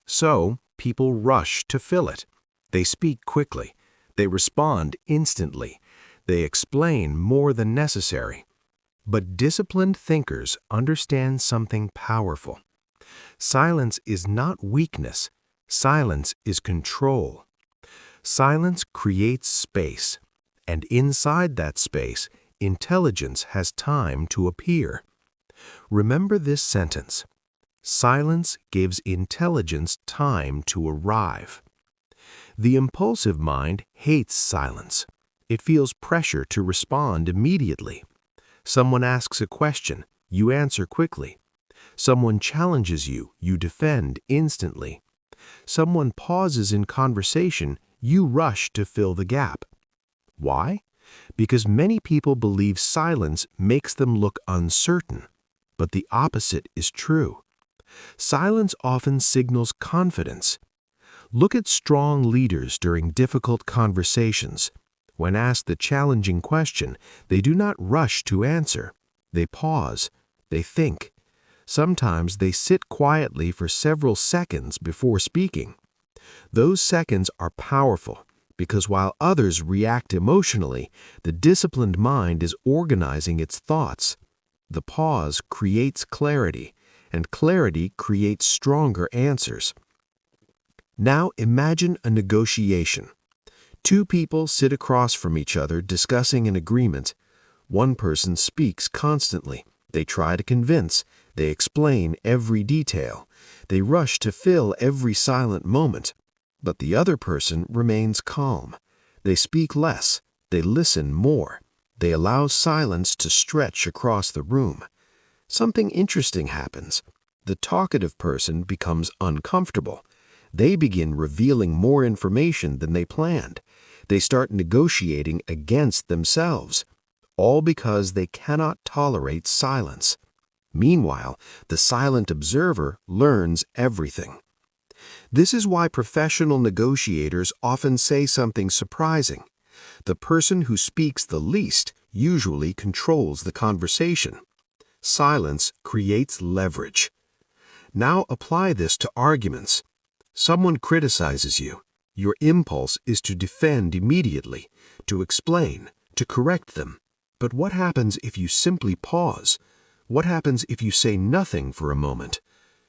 So, people rush to fill it. They speak quickly. They respond instantly. They explain more than necessary. But disciplined thinkers understand something powerful. Silence is not weakness. Silence is control. Silence creates space, and inside that space, intelligence has time to appear. Remember this sentence: silence gives intelligence time to arrive. The impulsive mind hates silence. It feels pressure to respond immediately. Someone asks a question, you answer quickly. Someone challenges you, you defend instantly. Someone pauses in conversation, you rush to fill the gap. Why? Because many people believe silence makes them look uncertain. But the opposite is true. Silence often signals confidence. Look at strong leaders during difficult conversations. When asked the challenging question, they do not rush to answer. They pause. They think. Sometimes they sit quietly for several seconds before speaking. Those seconds are powerful because while others react emotionally, the disciplined mind is organizing its thoughts. The pause creates clarity, and clarity creates stronger answers. Now imagine a negotiation. Two people sit across from each other discussing an agreement. One person speaks constantly. They try to convince. They explain every detail. They rush to fill every silent moment. But the other person remains calm. They speak less. They listen more. They allow silence to stretch across the room. Something interesting happens. The talkative person becomes uncomfortable. They begin revealing more information than they planned. They start negotiating against themselves, all because they cannot tolerate silence. Meanwhile, the silent observer learns everything. This is why professional negotiators often say something surprising. The person who speaks the least usually controls the conversation. Silence creates leverage. Now apply this to arguments. Someone criticizes you. Your impulse is to defend immediately, to explain, to correct them. But what happens if you simply pause? What happens if you say nothing for a moment?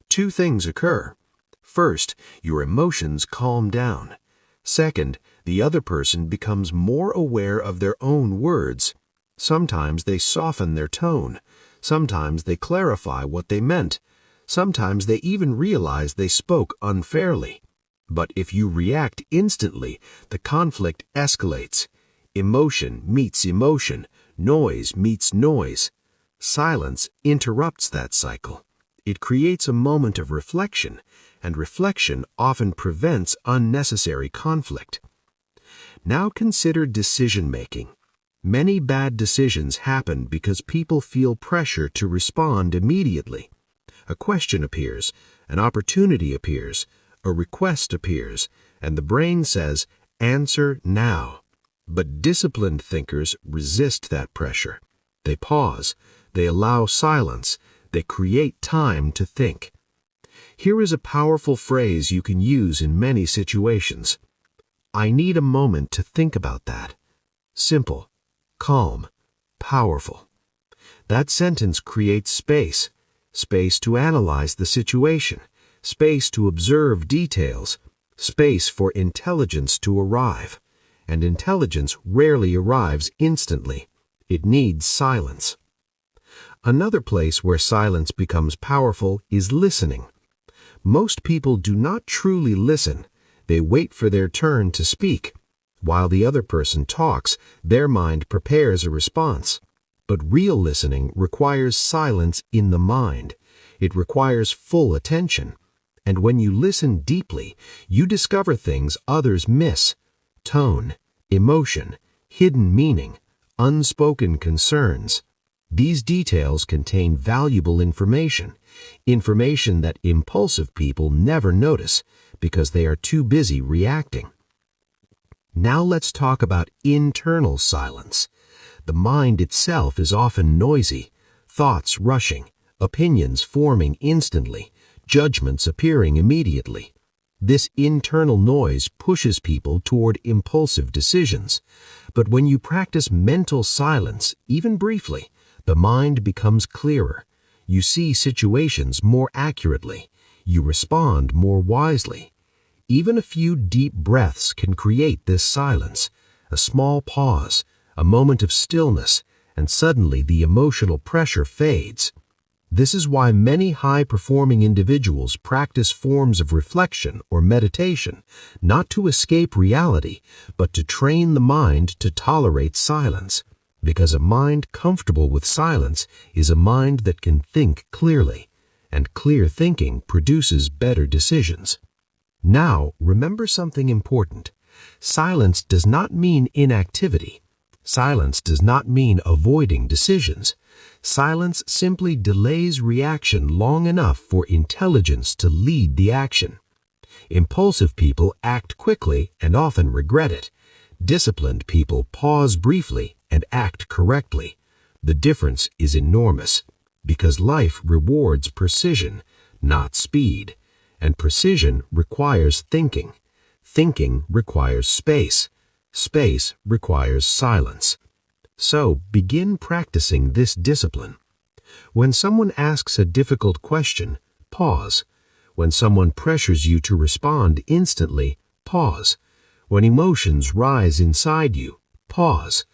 Two things occur. First, your emotions calm down. Second, the other person becomes more aware of their own words. Sometimes they soften their tone. Sometimes they clarify what they meant. Sometimes they even realize they spoke unfairly. But if you react instantly, the conflict escalates. Emotion meets emotion. Noise meets noise. Silence interrupts that cycle. It creates a moment of reflection, and reflection often prevents unnecessary conflict. Now consider decision-making. Many bad decisions happen because people feel pressure to respond immediately. A question appears, an opportunity appears, a request appears, and the brain says, "Answer now." But disciplined thinkers resist that pressure. They pause, they allow silence, they create time to think. Here is a powerful phrase you can use in many situations. I need a moment to think about that. Simple, calm, powerful. That sentence creates space. Space to analyze the situation, space to observe details, space for intelligence to arrive. And intelligence rarely arrives instantly. It needs silence. Another place where silence becomes powerful is listening. Most people do not truly listen. They wait for their turn to speak. While the other person talks, their mind prepares a response. But real listening requires silence in the mind. It requires full attention. And when you listen deeply, you discover things others miss. Tone, emotion, hidden meaning, unspoken concerns. These details contain valuable information, information that impulsive people never notice because they are too busy reacting. Now let's talk about internal silence. The mind itself is often noisy, thoughts rushing, opinions forming instantly, judgments appearing immediately. This internal noise pushes people toward impulsive decisions. But when you practice mental silence, even briefly, the mind becomes clearer. You see situations more accurately. You respond more wisely. Even a few deep breaths can create this silence, a small pause, a moment of stillness, and suddenly the emotional pressure fades. This is why many high-performing individuals practice forms of reflection or meditation, not to escape reality, but to train the mind to tolerate silence. Because a mind comfortable with silence is a mind that can think clearly, and clear thinking produces better decisions. Now, remember something important. Silence does not mean inactivity. Silence does not mean avoiding decisions. Silence simply delays reaction long enough for intelligence to lead the action. Impulsive people act quickly and often regret it. Disciplined people pause briefly and act correctly. The difference is enormous, because life rewards precision, not speed. And precision requires thinking. Thinking requires space. Space requires silence. So begin practicing this discipline. When someone asks a difficult question, pause. When someone pressures you to respond instantly, pause. When emotions rise inside you, pause.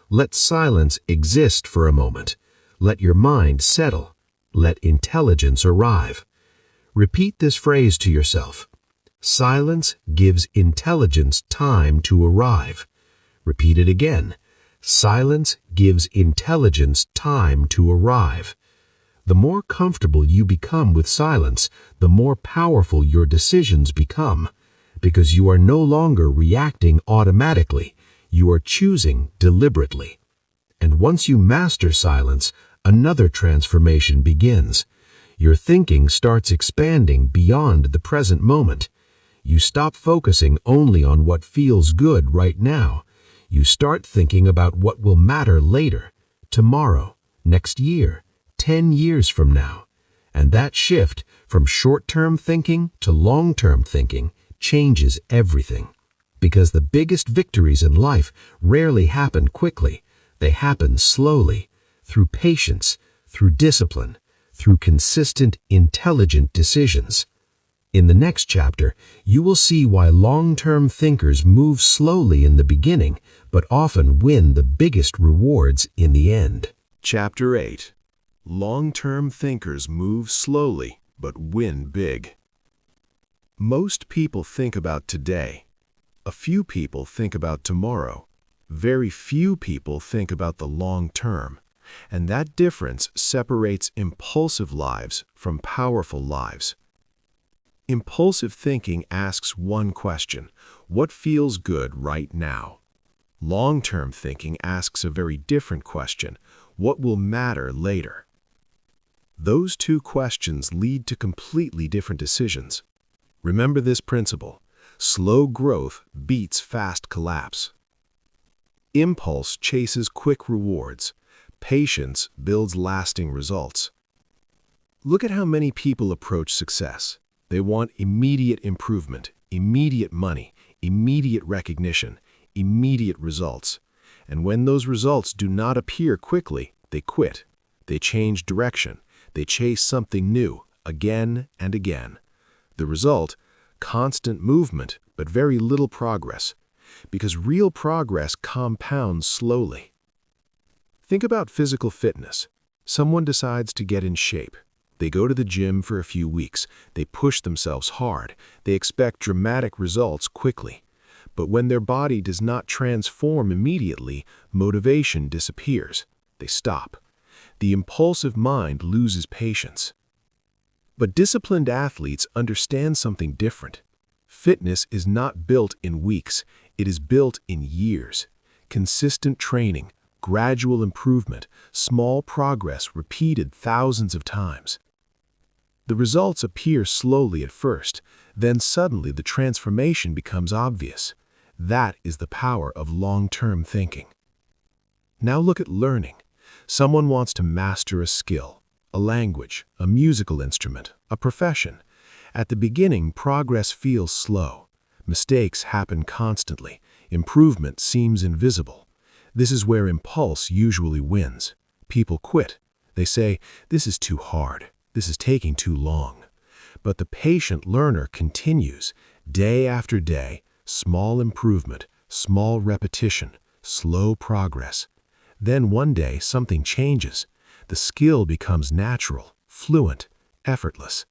Let silence exist for a moment. Let your mind settle. Let intelligence arrive. Repeat this phrase to yourself. Silence gives intelligence time to arrive. Repeat it again. Silence gives intelligence time to arrive. The more comfortable you become with silence, the more powerful your decisions become, because you are no longer reacting automatically, you are choosing deliberately. And once you master silence, another transformation begins. Your thinking starts expanding beyond the present moment. You stop focusing only on what feels good right now. You start thinking about what will matter later, tomorrow, next year, 10 years from now. And that shift from short-term thinking to long-term thinking changes everything. Because the biggest victories in life rarely happen quickly. They happen slowly, through patience, through discipline, through consistent, intelligent decisions. In the next chapter, you will see why long-term thinkers move slowly in the beginning, but often win the biggest rewards in the end. Chapter 8. Long-term thinkers move slowly, but win big. Most people think about today. A few people think about tomorrow. Very few people think about the long term. And that difference separates impulsive lives from powerful lives. Impulsive thinking asks one question: what feels good right now? Long-term thinking asks a very different question: what will matter later? Those two questions lead to completely different decisions. Remember this principle: slow growth beats fast collapse. Impulse chases quick rewards. Patience builds lasting results. Look at how many people approach success. They want immediate improvement, immediate money, immediate recognition, immediate results. And when those results do not appear quickly, they quit. They change direction. They chase something new, again and again. The result? Constant movement, but very little progress. Because real progress compounds slowly. Think about physical fitness. Someone decides to get in shape. They go to the gym for a few weeks. They push themselves hard. They expect dramatic results quickly. But when their body does not transform immediately, motivation disappears. They stop. The impulsive mind loses patience. But disciplined athletes understand something different. Fitness is not built in weeks. It is built in years. Consistent training, gradual improvement, small progress repeated thousands of times. The results appear slowly at first, then suddenly the transformation becomes obvious. That is the power of long-term thinking. Now look at learning. Someone wants to master a skill, a language, a musical instrument, a profession. At the beginning, progress feels slow. Mistakes happen constantly. Improvement seems invisible. This is where impulse usually wins. People quit. They say, "This is too hard. This is taking too long." But the patient learner continues, day after day, small improvement, small repetition, slow progress. Then one day something changes. The skill becomes natural, fluent, effortless.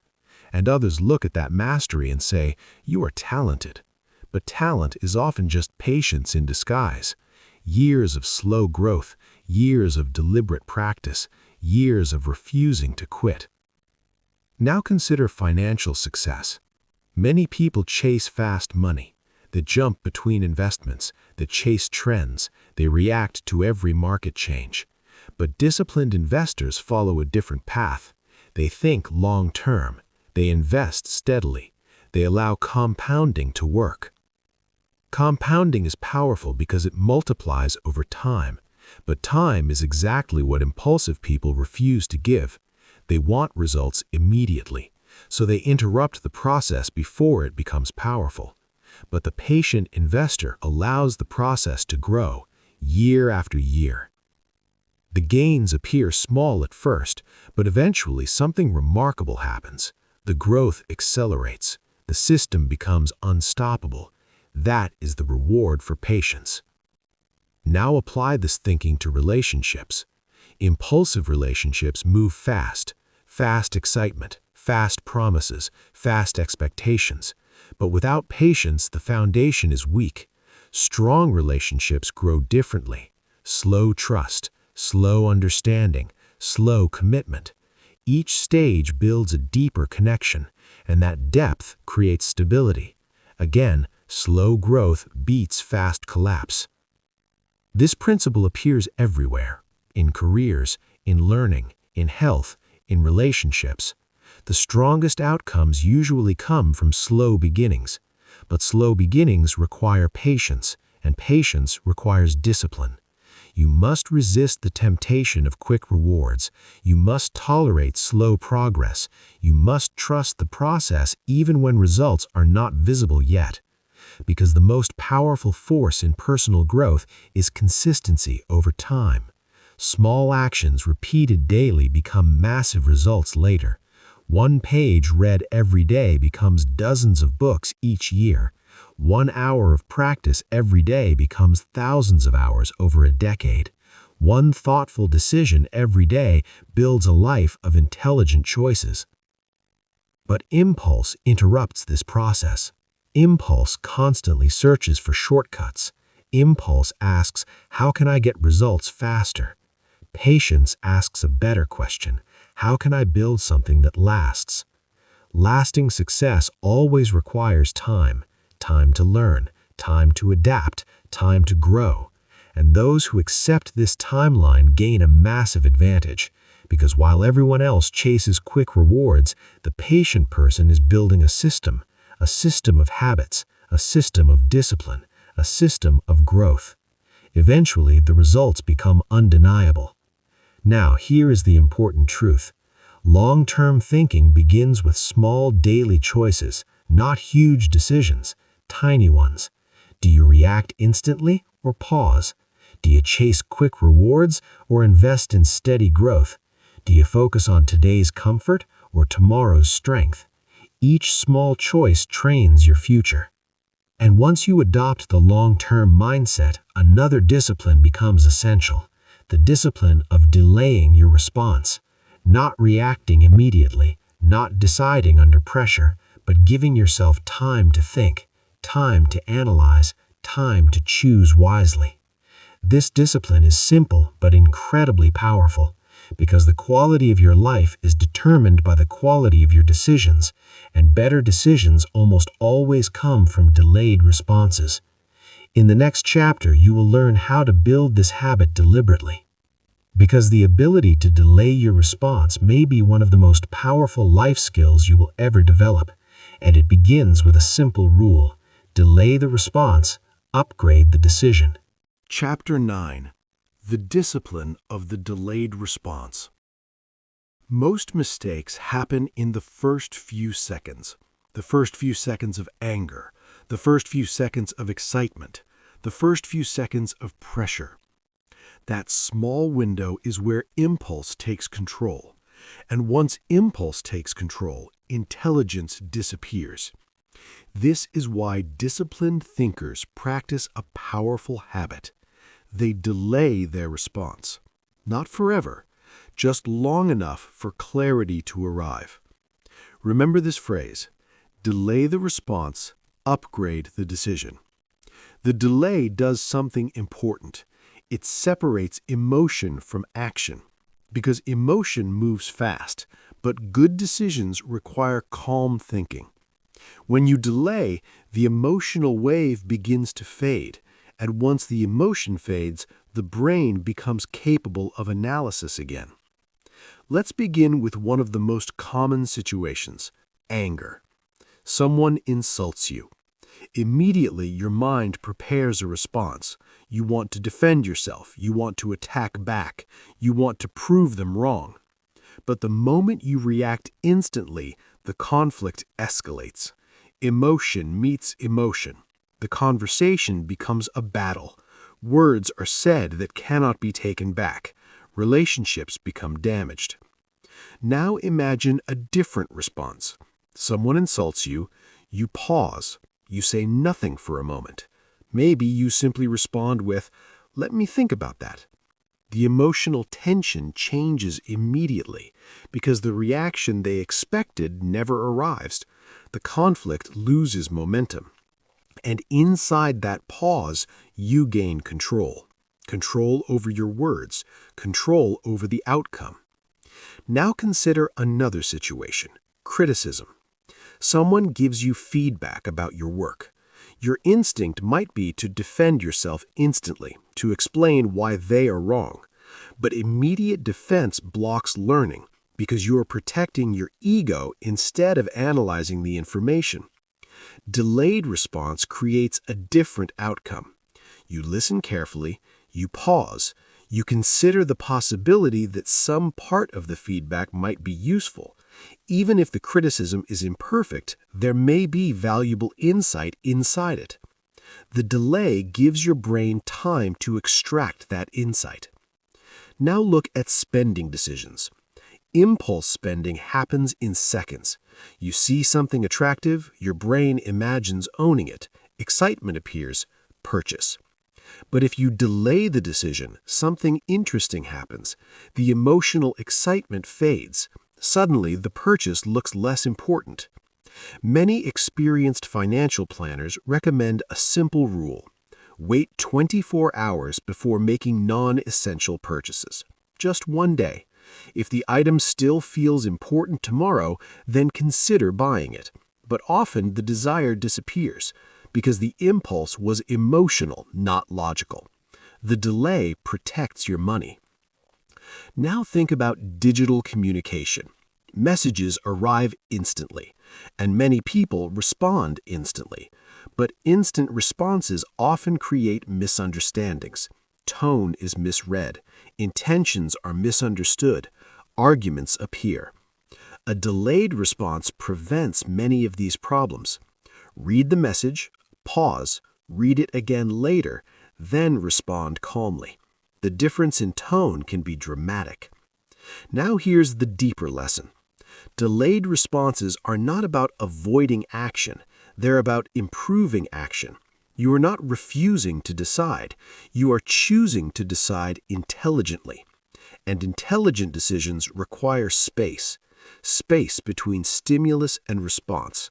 And others look at that mastery and say, "You are talented." But talent is often just patience in disguise. Years of slow growth, years of deliberate practice, years of refusing to quit. Now consider financial success. Many people chase fast money. They jump between investments. They chase trends. They react to every market change. But disciplined investors follow a different path. They think long-term. They invest steadily. They allow compounding to work. Compounding is powerful because it multiplies over time. But time is exactly what impulsive people refuse to give. They want results immediately, so they interrupt the process before it becomes powerful. But the patient investor allows the process to grow, year after year. The gains appear small at first, but eventually something remarkable happens. The growth accelerates. The system becomes unstoppable. That is the reward for patience. Now apply this thinking to relationships. Impulsive relationships move fast, fast excitement, fast promises, fast expectations. But without patience, the foundation is weak. Strong relationships grow differently. Slow trust, slow understanding, slow commitment. Each stage builds a deeper connection, and that depth creates stability. Again, slow growth beats fast collapse. This principle appears everywhere, in careers, in learning, in health, in relationships. The strongest outcomes usually come from slow beginnings, but slow beginnings require patience, and patience requires discipline. You must resist the temptation of quick rewards. You must tolerate slow progress. You must trust the process even when results are not visible yet. Because the most powerful force in personal growth is consistency over time. Small actions repeated daily become massive results later. One page read every day becomes dozens of books each year. 1 hour of practice every day becomes thousands of hours over a decade. One thoughtful decision every day builds a life of intelligent choices. But impulse interrupts this process. Impulse constantly searches for shortcuts. Impulse asks, how can I get results faster? Patience asks a better question. How can I build something that lasts? Lasting success always requires time. Time to learn, time to adapt, time to grow. And those who accept this timeline gain a massive advantage, because while everyone else chases quick rewards, the patient person is building a system of habits, a system of discipline, a system of growth. Eventually, the results become undeniable. Now, here is the important truth. Long-term thinking begins with small daily choices, not huge decisions, tiny ones. Do you react instantly or pause? Do you chase quick rewards or invest in steady growth? Do you focus on today's comfort or tomorrow's strength? Each small choice trains your future. And once you adopt the long-term mindset, another discipline becomes essential. The discipline of delaying your response. Not reacting immediately, not deciding under pressure, but giving yourself time to think, time to analyze, time to choose wisely. This discipline is simple but incredibly powerful, because the quality of your life is determined by the quality of your decisions, and better decisions almost always come from delayed responses. In the next chapter, you will learn how to build this habit deliberately. Because the ability to delay your response may be one of the most powerful life skills you will ever develop, and it begins with a simple rule: delay the response, upgrade the decision. Chapter 9. The Discipline of the Delayed Response. Most mistakes happen in the first few seconds. The first few seconds of anger, the first few seconds of excitement, the first few seconds of pressure. That small window is where impulse takes control. And once impulse takes control, intelligence disappears. This is why disciplined thinkers practice a powerful habit. They delay their response. Not forever, just long enough for clarity to arrive. Remember this phrase: delay the response, upgrade the decision. The delay does something important. It separates emotion from action, because emotion moves fast, but good decisions require calm thinking. When you delay, the emotional wave begins to fade, and once the emotion fades, the brain becomes capable of analysis again. Let's begin with one of the most common situations: anger. Someone insults you. Immediately, your mind prepares a response. You want to defend yourself. You want to attack back. You want to prove them wrong. But the moment you react instantly, the conflict escalates. Emotion meets emotion. The conversation becomes a battle. Words are said that cannot be taken back. Relationships become damaged. Now imagine a different response. Someone insults you. You pause. You say nothing for a moment. Maybe you simply respond with, "Let me think about that." The emotional tension changes immediately because the reaction they expected never arrives. The conflict loses momentum. And inside that pause, you gain control. Control over your words, control over the outcome. Now consider another situation, criticism. Someone gives you feedback about your work. Your instinct might be to defend yourself instantly, to explain why they are wrong. But immediate defense blocks learning because you are protecting your ego instead of analyzing the information. Delayed response creates a different outcome. You listen carefully, you pause, you consider the possibility that some part of the feedback might be useful. Even if the criticism is imperfect, there may be valuable insight inside it. The delay gives your brain time to extract that insight. Now look at spending decisions. Impulse spending happens in seconds. You see something attractive, your brain imagines owning it. Excitement appears, purchase. But if you delay the decision, something interesting happens. The emotional excitement fades. Suddenly, the purchase looks less important. Many experienced financial planners recommend a simple rule. Wait 24 hours before making non-essential purchases. Just one day. If the item still feels important tomorrow, then consider buying it. But often the desire disappears because the impulse was emotional, not logical. The delay protects your money. Now think about digital communication. Messages arrive instantly, and many people respond instantly. But instant responses often create misunderstandings. Tone is misread. Intentions are misunderstood. Arguments appear. A delayed response prevents many of these problems. Read the message, pause, read it again later, then respond calmly. The difference in tone can be dramatic. Now here's the deeper lesson. Delayed responses are not about avoiding action. They're about improving action. You are not refusing to decide. You are choosing to decide intelligently. And intelligent decisions require space. Space between stimulus and response.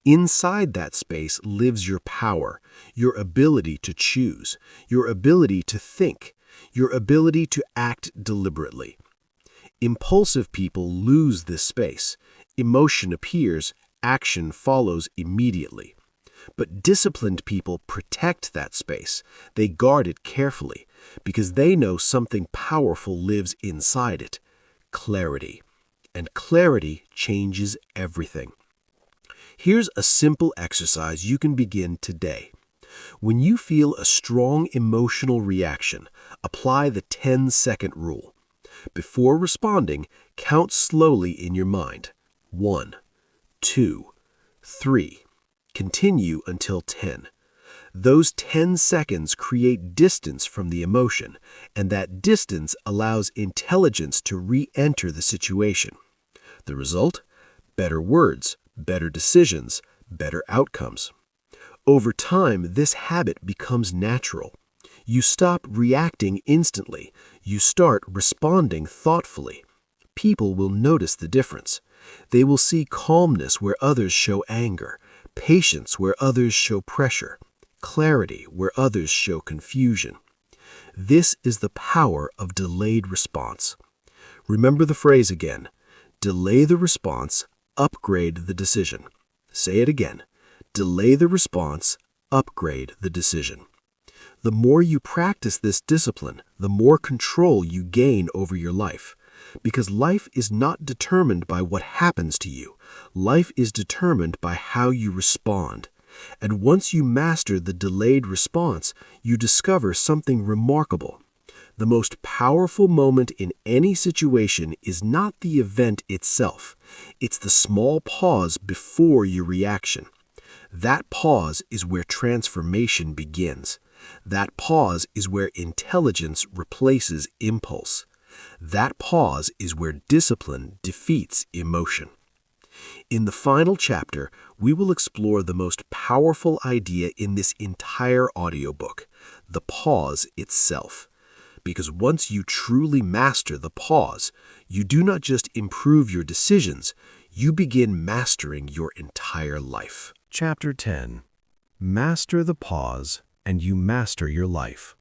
Inside that space lives your power, your ability to choose, your ability to think, your ability to act deliberately. Impulsive people lose this space. Emotion appears, action follows immediately. But disciplined people protect that space. They guard it carefully because they know something powerful lives inside it. Clarity. And clarity changes everything. Here's a simple exercise you can begin today. When you feel a strong emotional reaction, apply the 10-second rule. Before responding, count slowly in your mind. 1, 2, 3. Continue until 10. Those 10 seconds create distance from the emotion, and that distance allows intelligence to re-enter the situation. The result? Better words, better decisions, better outcomes. Over time, this habit becomes natural. You stop reacting instantly. You start responding thoughtfully. People will notice the difference. They will see calmness where others show anger, patience where others show pressure, clarity where others show confusion. This is the power of delayed response. Remember the phrase again. Delay the response, upgrade the decision. Say it again. Delay the response, upgrade the decision. The more you practice this discipline, the more control you gain over your life. Because life is not determined by what happens to you. Life is determined by how you respond. And once you master the delayed response, you discover something remarkable. The most powerful moment in any situation is not the event itself. It's the small pause before your reaction. That pause is where transformation begins. That pause is where intelligence replaces impulse. That pause is where discipline defeats emotion. In the final chapter, we will explore the most powerful idea in this entire audiobook, the pause itself. Because once you truly master the pause, you do not just improve your decisions, you begin mastering your entire life. Chapter 10. Master the pause, and you master your life.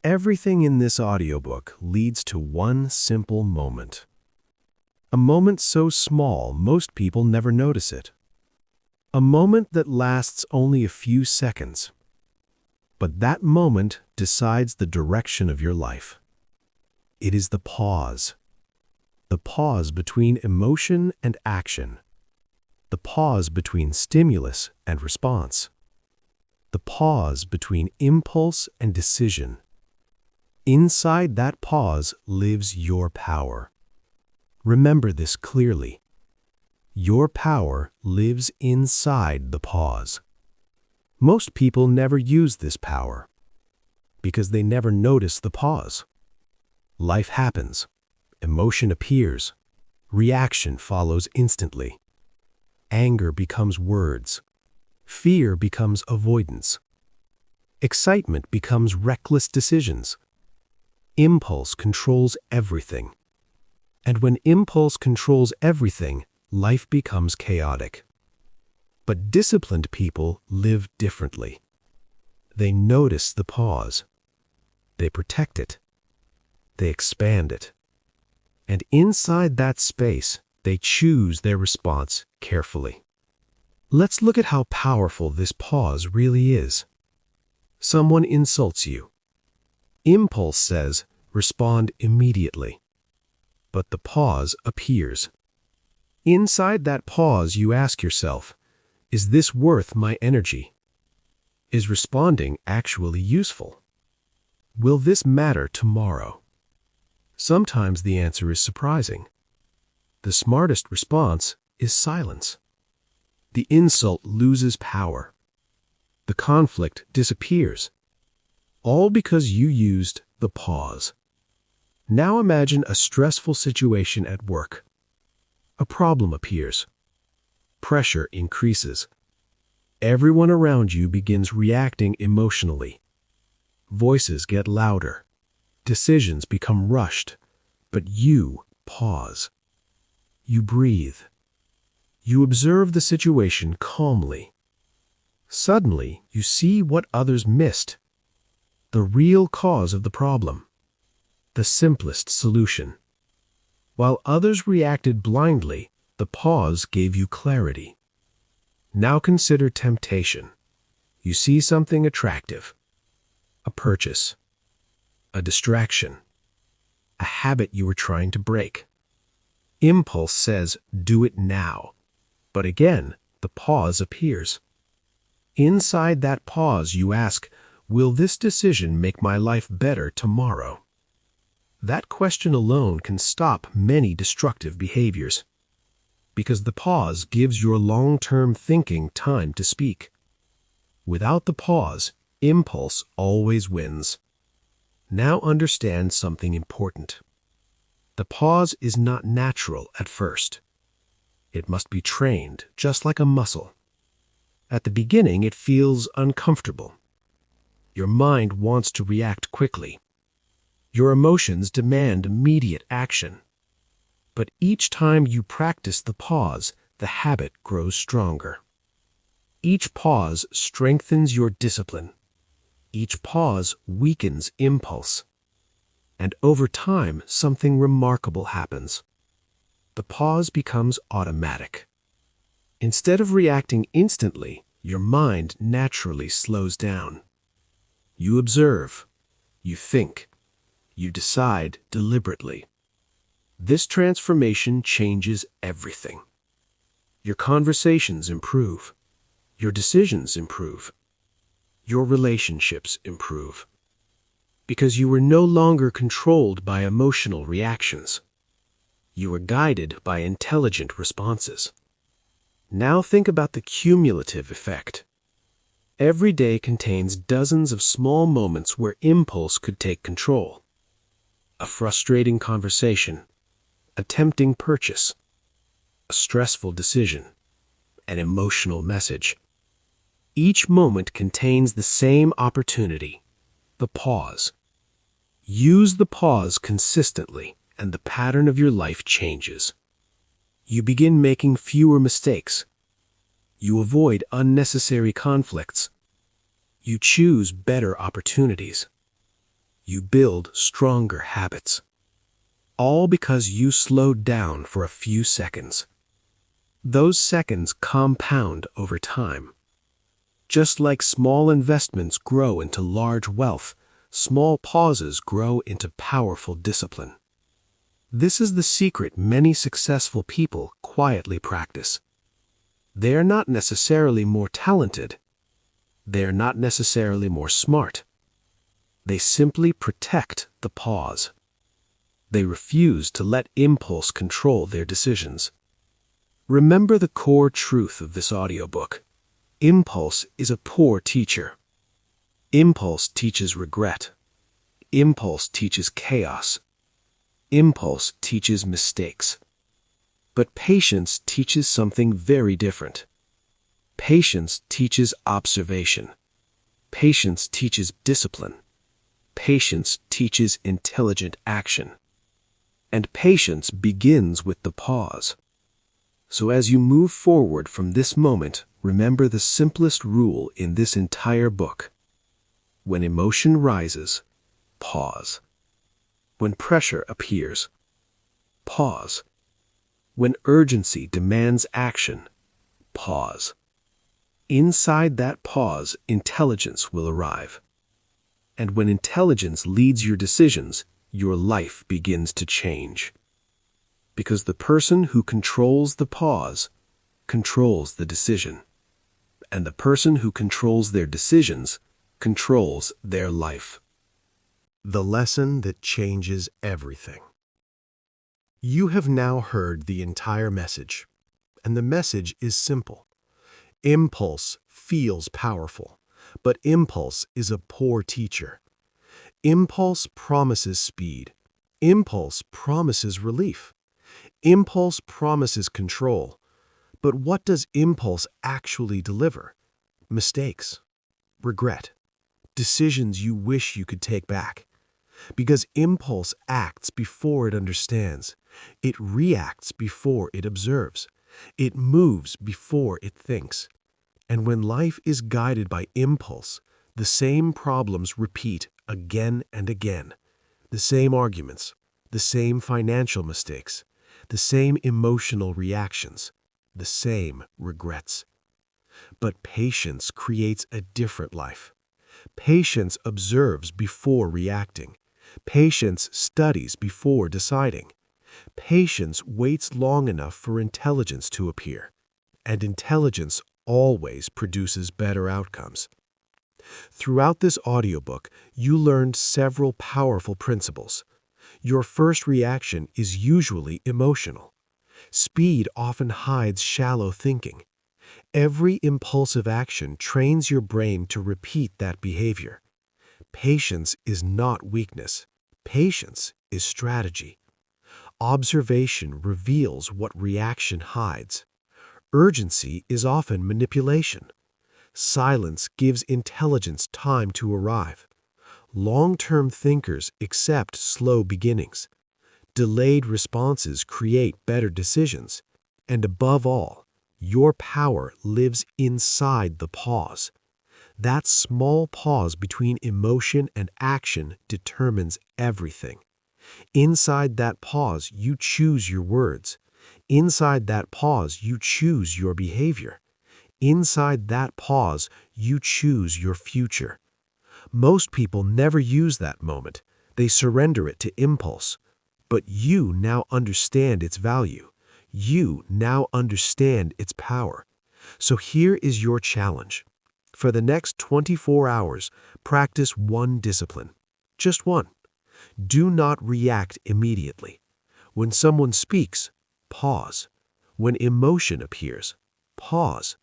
Everything in this audiobook leads to one simple moment. A moment so small most people never notice it. A moment that lasts only a few seconds. But that moment decides the direction of your life. It is the pause. The pause between emotion and action. The pause between stimulus and response. The pause between impulse and decision. Inside that pause lives your power. Remember this clearly. Your power lives inside the pause. Most people never use this power because they never notice the pause. Life happens, emotion appears, reaction follows instantly. Anger becomes words, fear becomes avoidance. Excitement becomes reckless decisions. Impulse controls everything. And when impulse controls everything, life becomes chaotic. But disciplined people live differently. They notice the pause. They protect it. They expand it. And inside that space, they choose their response carefully. Let's look at how powerful this pause really is. Someone insults you. Impulse says, respond immediately. But the pause appears. Inside that pause, you ask yourself, is this worth my energy? Is responding actually useful? Will this matter tomorrow? Sometimes the answer is surprising. The smartest response is silence. The insult loses power. The conflict disappears. All because you used the pause. Now imagine a stressful situation at work. A problem appears. Pressure increases. Everyone around you begins reacting emotionally. Voices get louder. Decisions become rushed. But you pause. You breathe. You observe the situation calmly. Suddenly, you see what others missed. The real cause of the problem. The simplest solution. While others reacted blindly, the pause gave you clarity. Now consider temptation. You see something attractive. A purchase. A distraction. A habit you were trying to break. Impulse says, do it now. But again, the pause appears. Inside that pause, you ask, will this decision make my life better tomorrow? That question alone can stop many destructive behaviors. Because the pause gives your long-term thinking time to speak. Without the pause, impulse always wins. Now understand something important. The pause is not natural at first. It must be trained, just like a muscle. At the beginning, it feels uncomfortable. Your mind wants to react quickly. Your emotions demand immediate action. But each time you practice the pause, the habit grows stronger. Each pause strengthens your discipline. Each pause weakens impulse. And over time, something remarkable happens. The pause becomes automatic. Instead of reacting instantly, your mind naturally slows down. You observe. You think. You decide deliberately. This transformation changes everything. Your conversations improve. Your decisions improve. Your relationships improve. Because you were no longer controlled by emotional reactions. You were guided by intelligent responses. Now think about the cumulative effect. Every day contains dozens of small moments where impulse could take control. A frustrating conversation, a tempting purchase, a stressful decision, an emotional message. Each moment contains the same opportunity, the pause. Use the pause consistently, and the pattern of your life changes. You begin making fewer mistakes. You avoid unnecessary conflicts. You choose better opportunities. You build stronger habits. All because you slowed down for a few seconds. Those seconds compound over time. Just like small investments grow into large wealth, small pauses grow into powerful discipline. This is the secret many successful people quietly practice. They are not necessarily more talented. They are not necessarily more smart. They simply protect the pause. They refuse to let impulse control their decisions. Remember the core truth of this audiobook. Impulse is a poor teacher. Impulse teaches regret. Impulse teaches chaos. Impulse teaches mistakes. But patience teaches something very different. Patience teaches observation. Patience teaches discipline. Patience teaches intelligent action. And patience begins with the pause. So as you move forward from this moment, remember the simplest rule in this entire book. When emotion rises, pause. When pressure appears, pause. When urgency demands action, pause. Inside that pause, intelligence will arrive. And when intelligence leads your decisions, your life begins to change. Because the person who controls the pause controls the decision. And the person who controls their decisions controls their life. The lesson that changes everything. You have now heard the entire message, and the message is simple. Impulse feels powerful, but impulse is a poor teacher. Impulse promises speed. Impulse promises relief. Impulse promises control. But what does impulse actually deliver? Mistakes, regret, decisions you wish you could take back. Because impulse acts before it understands. It reacts before it observes. It moves before it thinks. And when life is guided by impulse, the same problems repeat again and again. The same arguments, the same financial mistakes, the same emotional reactions, the same regrets. But patience creates a different life. Patience observes before reacting. Patience studies before deciding. Patience waits long enough for intelligence to appear. And intelligence always produces better outcomes. Throughout this audiobook, you learned several powerful principles. Your first reaction is usually emotional. Speed often hides shallow thinking. Every impulsive action trains your brain to repeat that behavior. Patience is not weakness. Patience is strategy. Observation reveals what reaction hides. Urgency is often manipulation. Silence gives intelligence time to arrive. Long-term thinkers accept slow beginnings. Delayed responses create better decisions. And above all, your power lives inside the pause. That small pause between emotion and action determines everything. Inside that pause, you choose your words. Inside that pause, you choose your behavior. Inside that pause, you choose your future. Most people never use that moment. They surrender it to impulse. But you now understand its value. You now understand its power. So here is your challenge. For the next 24 hours, practice one discipline. Just one. Do not react immediately. When someone speaks, pause. When emotion appears, pause.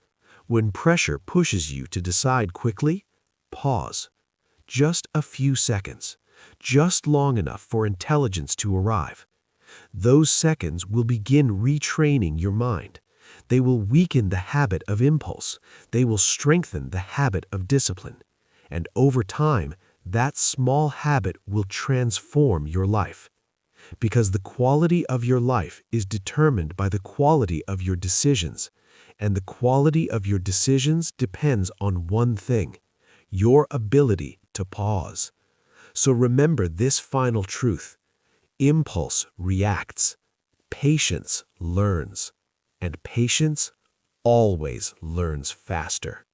When pressure pushes you to decide quickly, pause. Just a few seconds. Just long enough for intelligence to arrive. Those seconds will begin retraining your mind. They will weaken the habit of impulse. They will strengthen the habit of discipline. And over time, that small habit will transform your life. Because the quality of your life is determined by the quality of your decisions, and the quality of your decisions depends on one thing: your ability to pause. So remember this final truth: impulse reacts, patience learns, and patience always learns faster.